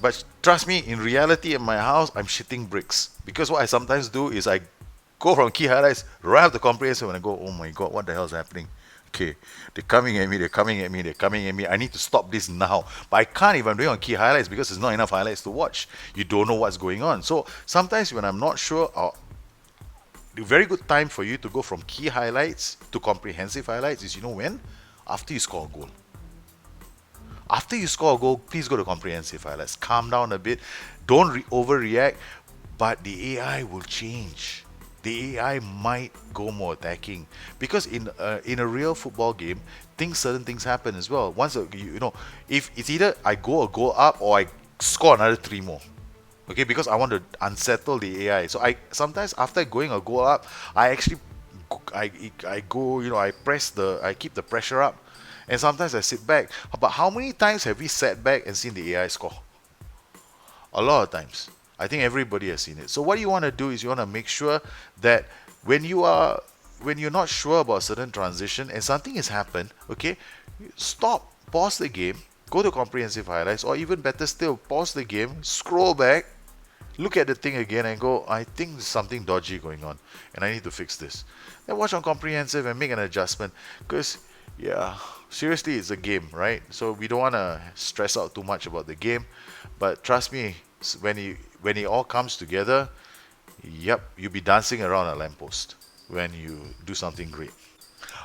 But trust me, in reality, in my house, I'm shitting bricks, because what I sometimes do is I go from key highlights right up to comprehensive, and I go, oh my god, what the hell is happening? Okay, they're coming at me, they're coming at me, they're coming at me. I need to stop this now. But I can't if I'm doing on key highlights, because there's not enough highlights to watch. You don't know what's going on. So sometimes when I'm not sure, the very good time for you to go from key highlights to comprehensive highlights is, you know when? After you score a goal. After you score a goal, please go to comprehensive highlights. Calm down a bit. Don't overreact. But the AI will change. The AI might go more attacking, because in a real football game, certain things happen as well. Once if it's either I go a goal up or I score another 3 more. Okay, because I want to unsettle the AI. So I sometimes, after going a goal up, I actually I go, I keep the pressure up, and sometimes I sit back. But how many times have we sat back and seen the AI score? A lot of times. I think everybody has seen it. So what you want to do is you want to make sure that when you're not sure about a certain transition and something has happened, okay, stop, pause the game, go to comprehensive highlights, or even better still, pause the game, scroll back, look at the thing again and go, I think there's something dodgy going on and I need to fix this. Then watch on comprehensive and make an adjustment, because seriously, it's a game, right? So we don't want to stress out too much about the game, but trust me, when it all comes together, you'll be dancing around a lamppost when you do something great.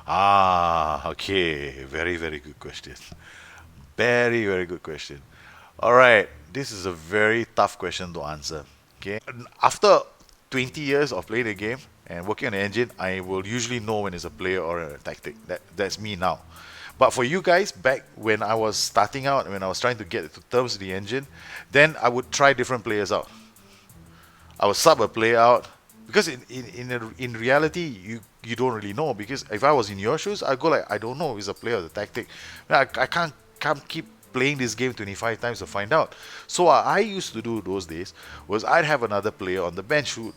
Okay, very, very good question. Very, very good question. All right, this is a very tough question to answer. Okay, after 20 years of playing the game and working on the engine, I will usually know when it's a player or a tactic. That's me now. But for you guys, back when I was starting out, when I was trying to get to terms with the engine, then I would try different players out. I would sub a player out, because in reality, you don't really know. Because if I was in your shoes, I'd go like, I don't know if it's a player or the tactic. I can't keep playing this game 25 times to find out. So what I used to do those days was I'd have another player on the bench who,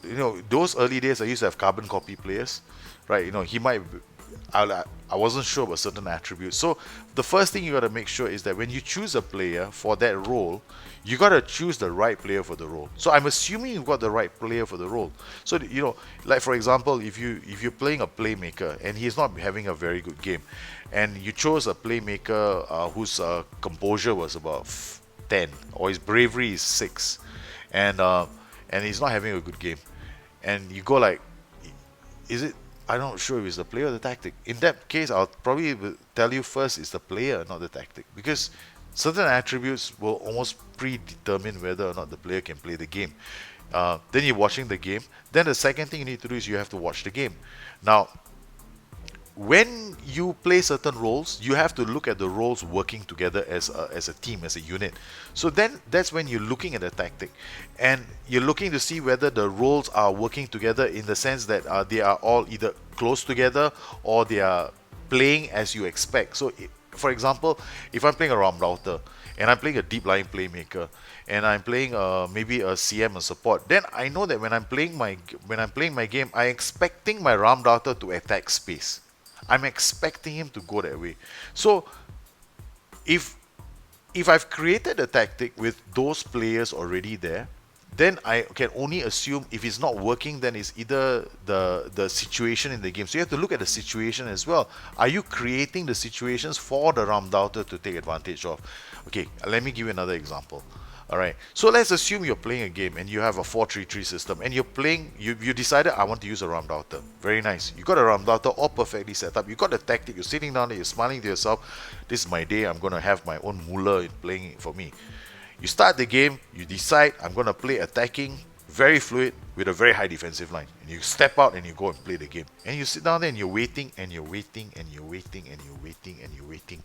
those early days I used to have carbon copy players, right? He might, I wasn't sure about certain attributes. So the first thing you got to make sure is that when you choose a player for that role, you got to choose the right player for the role. So I'm assuming you've got the right player for the role. So like for example, if you're playing a playmaker and he's not having a very good game, and you chose a playmaker whose composure was about 10, or his bravery is 6, and he's not having a good game, and you go like, is it? I'm not sure if it's the player or the tactic. In that case, I'll probably tell you first it's the player, not the tactic, because certain attributes will almost predetermine whether or not the player can play the game. Then you're watching the game. Then the second thing you need to do is you have to watch the game. Now, when you play certain roles, you have to look at the roles working together as a team, as a unit. So then that's when you're looking at the tactic, and you're looking to see whether the roles are working together in the sense that they are all either close together or they are playing as you expect. So for example, if I'm playing a ROM router and I'm playing a deep lying playmaker and I'm playing maybe a CM, a support, then I know that when I'm playing my game, I'm expecting my ROM router to attack space. I'm expecting him to go that way. So if I've created a tactic with those players already there, then I can only assume if it's not working, then it's either the situation in the game. So you have to look at the situation as well. Are you creating the situations for the ROM router to take advantage of? Okay, let me give you another example. Alright, so let's assume you're playing a game and you have a 4-3-3 system and you're playing, you decided I want to use a ROM router. Very nice. You got a ROM router all perfectly set up. You got the tactic, you're sitting down there, you're smiling to yourself. This is my day, I'm going to have my own mullah playing it for me. You start the game, you decide I'm going to play attacking, very fluid, with a very high defensive line. And you step out and you go and play the game. And you sit down there and you're waiting and you're waiting and you're waiting and you're waiting and you're waiting.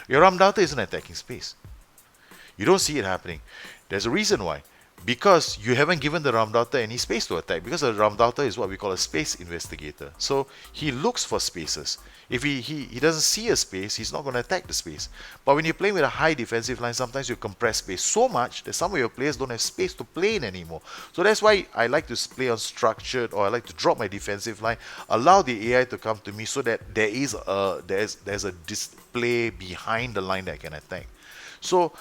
Your ROM router isn't attacking space. You don't see it happening. There's a reason why. because you haven't given the Ramdaughter any space to attack, because the Ramdaughter is what we call a space investigator. So he looks for spaces. If he doesn't see a space, he's not going to attack the space. But when you're playing with a high defensive line, sometimes you compress space so much that some of your players don't have space to play in anymore. So that's why I like to play on structured, or I like to drop my defensive line, allow the AI to come to me so that there's a display behind the line that I can attack. So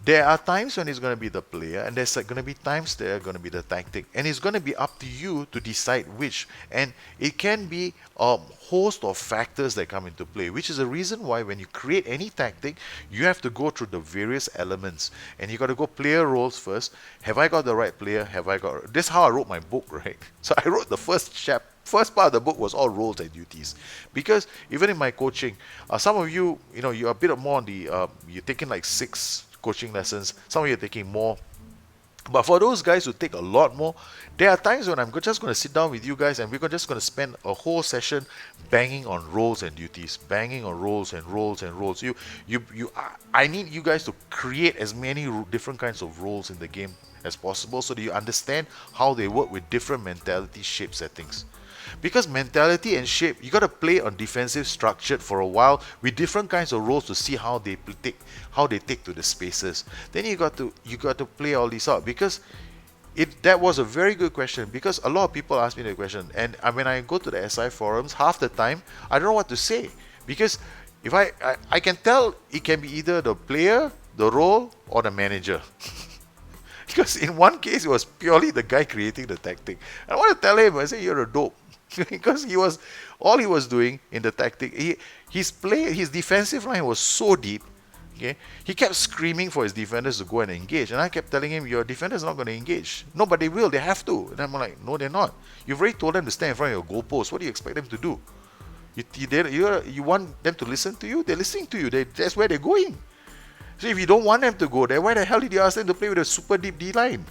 there are times when it's going to be the player, and there's going to be times there are going to be the tactic, and it's going to be up to you to decide which. And it can be a host of factors that come into play, which is the reason why when you create any tactic, you have to go through the various elements, and you got to go player roles first. Have I got the right player? Have I got? This is how I wrote my book, right? So I wrote the first part of the book was all roles and duties, because even in my coaching, some of you, you're a bit more on the you're taking like 6 coaching lessons. Some of you are taking more. But for those guys who take a lot more, there are times when I'm just going to sit down with you guys and we're just going to spend a whole session banging on roles and duties, banging on roles and roles and roles. I need you guys to create as many different kinds of roles in the game as possible so that you understand how they work with different mentality, shape, settings. Because mentality and shape, you got to play on defensive structured for a while with different kinds of roles to see how they take to the spaces. Then you got to play all these out, because that was a very good question, because a lot of people ask me the question, and when I go to the SI forums, half the time I don't know what to say, because if I can tell it can be either the player, the role, or the manager. Because in one case it was purely the guy creating the tactic. I want to tell him, I say, you're a dope. Because he was doing in the tactic, his defensive line was so deep. Okay, he kept screaming for his defenders to go and engage, and I kept telling him, your defenders are not going to engage. No, but they will, they have to. And I'm like, no, they're not. You've already told them to stand in front of your goalpost. What do you expect them to do? You want them to listen to you? They're listening to you. That's where they're going. So if you don't want them to go there, why the hell did you ask them to play with a super deep D line?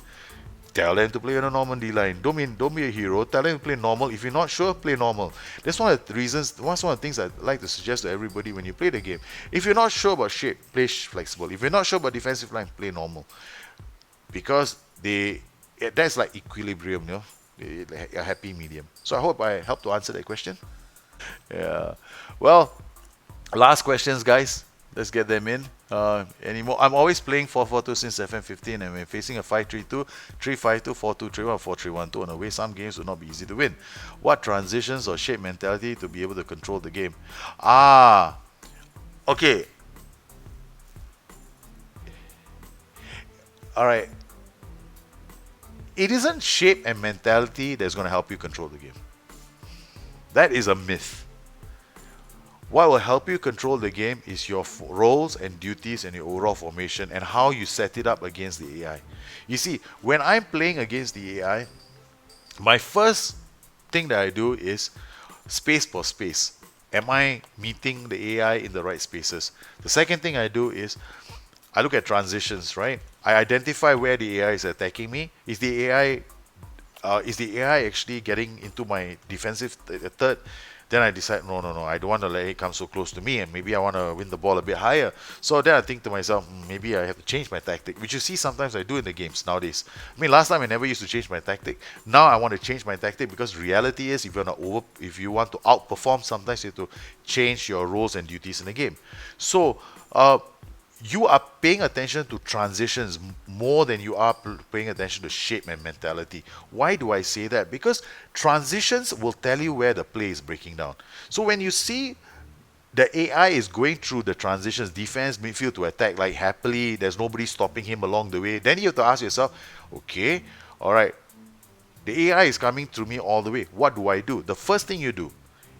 Tell them to play with a normal D-line. Don't be a hero. Tell them to play normal. If you're not sure, play normal. That's one of the reasons, one of the things I like to suggest to everybody when you play the game. If you're not sure about shape, play flexible. If you're not sure about defensive line, play normal. Because that's like equilibrium, a happy medium. So I hope I helped to answer that question. Yeah. Well, last questions, guys. Let's get them in. Anymore? I'm always playing 4-4-2 since FM15, and when facing a 5-3-2, 3-5-2, 4-2-3-1, 4-3-1-2 on the way, some games will not be easy to win. What transitions or shape mentality to be able to control the game? Okay. Alright. It isn't shape and mentality that's going to help you control the game. That is a myth. What will help you control the game is your roles and duties and your overall formation and how you set it up against the AI. You see, when I'm playing against the AI, my first thing that I do is space per space. Am I meeting the AI in the right spaces? The second thing I do is I look at transitions, right? I identify where the AI is attacking me. Is the AI actually getting into my defensive third? Then I decide, no, I don't want to let it come so close to me, and maybe I want to win the ball a bit higher. So then I think to myself, maybe I have to change my tactic, which you see sometimes I do in the games nowadays. I mean, last time I never used to change my tactic. Now I want to change my tactic, because reality is if you want to outperform, sometimes you have to change your roles and duties in the game. So you are paying attention to transitions more than you are paying attention to shape and mentality. Why do I say that? Because transitions will tell you where the play is breaking down. So when you see the AI is going through the transitions, defense, midfield to attack, like happily, there's nobody stopping him along the way, then you have to ask yourself, okay, all right, the AI is coming through me all the way. What do I do? The first thing you do,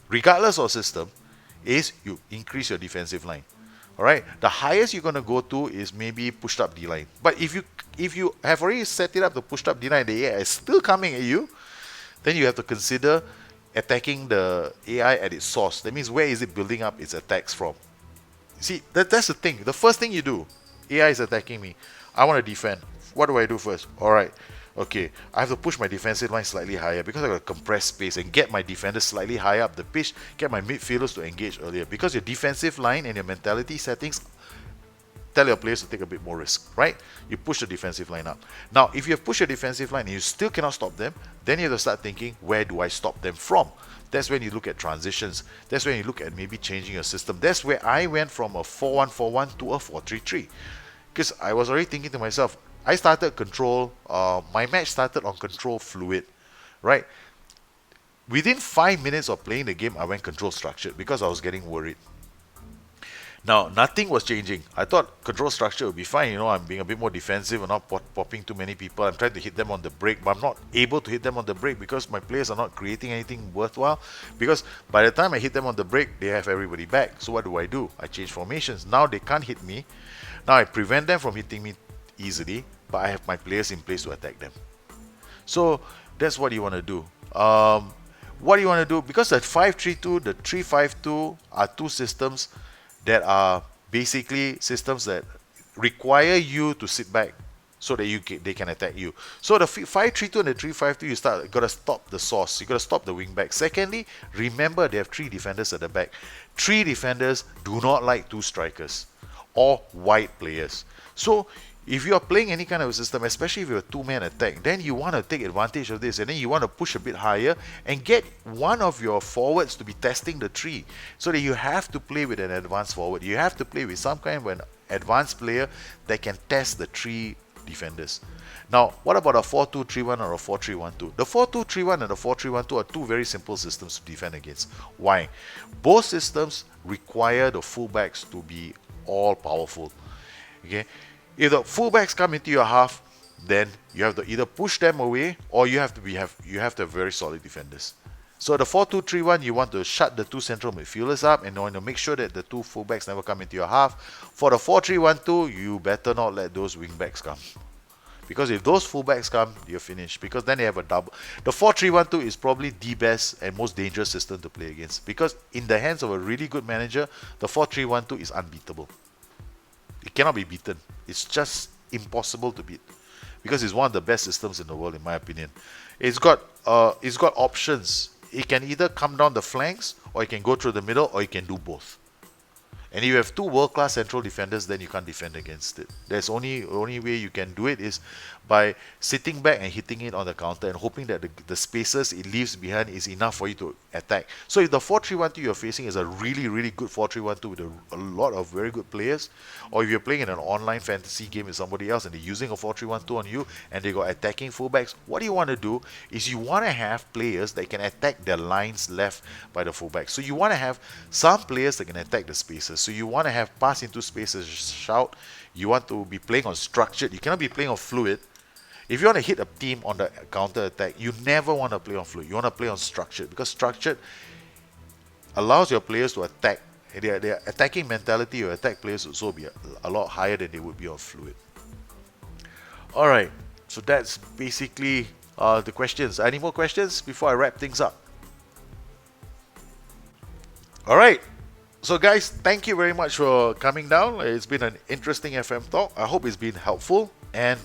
regardless of system, is you increase your defensive line. Alright, the highest you're going to go to is maybe pushed up D-line. But if you have already set it up to pushed up D-line, the AI is still coming at you, then you have to consider attacking the AI at its source. That means, where is it building up its attacks from? See, that's the thing. The first thing you do, AI is attacking me. I want to defend. What do I do first? Alright, okay, I have to push my defensive line slightly higher, because I got to compress space and get my defenders slightly higher up the pitch, get my midfielders to engage earlier, because your defensive line and your mentality settings tell your players to take a bit more risk, right? You push the defensive line up. Now, if you have pushed the defensive line and you still cannot stop them, then you have to start thinking, where do I stop them from? That's when you look at transitions. That's when you look at maybe changing your system. That's where I went from a 4-1-4-1 to a 4-3-3. Because I was already thinking to myself, I started control, my match started on control fluid, right? Within 5 minutes of playing the game, I went control structured because I was getting worried. Now, nothing was changing. I thought control structure would be fine. You know, I'm being a bit more defensive and not popping too many people. I'm trying to hit them on the break, but I'm not able to hit them on the break because my players are not creating anything worthwhile. Because by the time I hit them on the break, they have everybody back. So what do? I change formations. Now they can't hit me. Now I prevent them from hitting me easily, but I have my players in place to attack them. So that's what you want to do. What do you want to do? Because the 5-3-2, the 3-5-2 are two systems that are basically systems that require you to sit back so that they can attack you. So the 5-3-2 and the 3-5-2, you got to stop the source. You got to stop the wing back. Secondly, remember they have 3 defenders at the back. 3 defenders do not like 2 strikers or wide players. So if you are playing any kind of a system, especially if you're a 2-man attack, then you want to take advantage of this, and then you want to push a bit higher and get one of your forwards to be testing the tree, so that you have to play with an advanced forward. You have to play with some kind of an advanced player that can test the 3 defenders. Now, what about a 4-2-3-1 or a 4-3-1-2? The 4-2-3-1 and the 4-3-1-2 are 2 very simple systems to defend against. Why? Both systems require the fullbacks to be all powerful. Okay? If the fullbacks come into your half, then you have to either push them away or you have to have very solid defenders. So the 4-2-3-1, you want to shut the 2 central midfielders up and you want to make sure that the 2 fullbacks never come into your half. For the 4-3-1-2, you better not let those wingbacks come. Because if those fullbacks come, you're finished. Because then they have a double. The 4-3-1-2 is probably the best and most dangerous system to play against. Because in the hands of a really good manager, the 4-3-1-2 is unbeatable. It cannot be beaten. It's just impossible to beat because it's one of the best systems in the world, in my opinion. It's got options. It can either come down the flanks, or it can go through the middle, or it can do both. And if you have 2 world-class central defenders, then you can't defend against it. There's only way you can do it is by sitting back and hitting it on the counter and hoping that the spaces it leaves behind is enough for you to attack. So if the 4-3-1-2 you're facing is a really, really good 4-3-1-2 with a lot of very good players, or if you're playing in an online fantasy game with somebody else and they're using a 4-3-1-2 on you and they got attacking fullbacks, what you want to do is you want to have players that can attack the lines left by the fullbacks. So you want to have some players that can attack the spaces. So you want to have pass into spaces, shout. You want to be playing on structured. You cannot be playing on fluid. If you want to hit a team on the counter attack, you never want to play on fluid. You want to play on structured because structured allows your players to attack. Their attacking mentality or attack players will also be a lot higher than they would be on fluid. Alright, so that's basically the questions. Any more questions before I wrap things up? Alright, so guys, thank you very much for coming down. It's been an interesting FM talk. I hope it's been helpful, and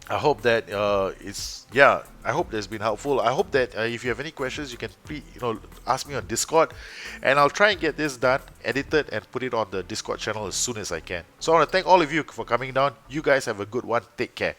I hope that I hope that's been helpful. I hope that if you have any questions, you can ask me on Discord, and I'll try and get this done, edited, and put it on the Discord channel as soon as I can. So I want to thank all of you for coming down. You guys have a good one. Take care.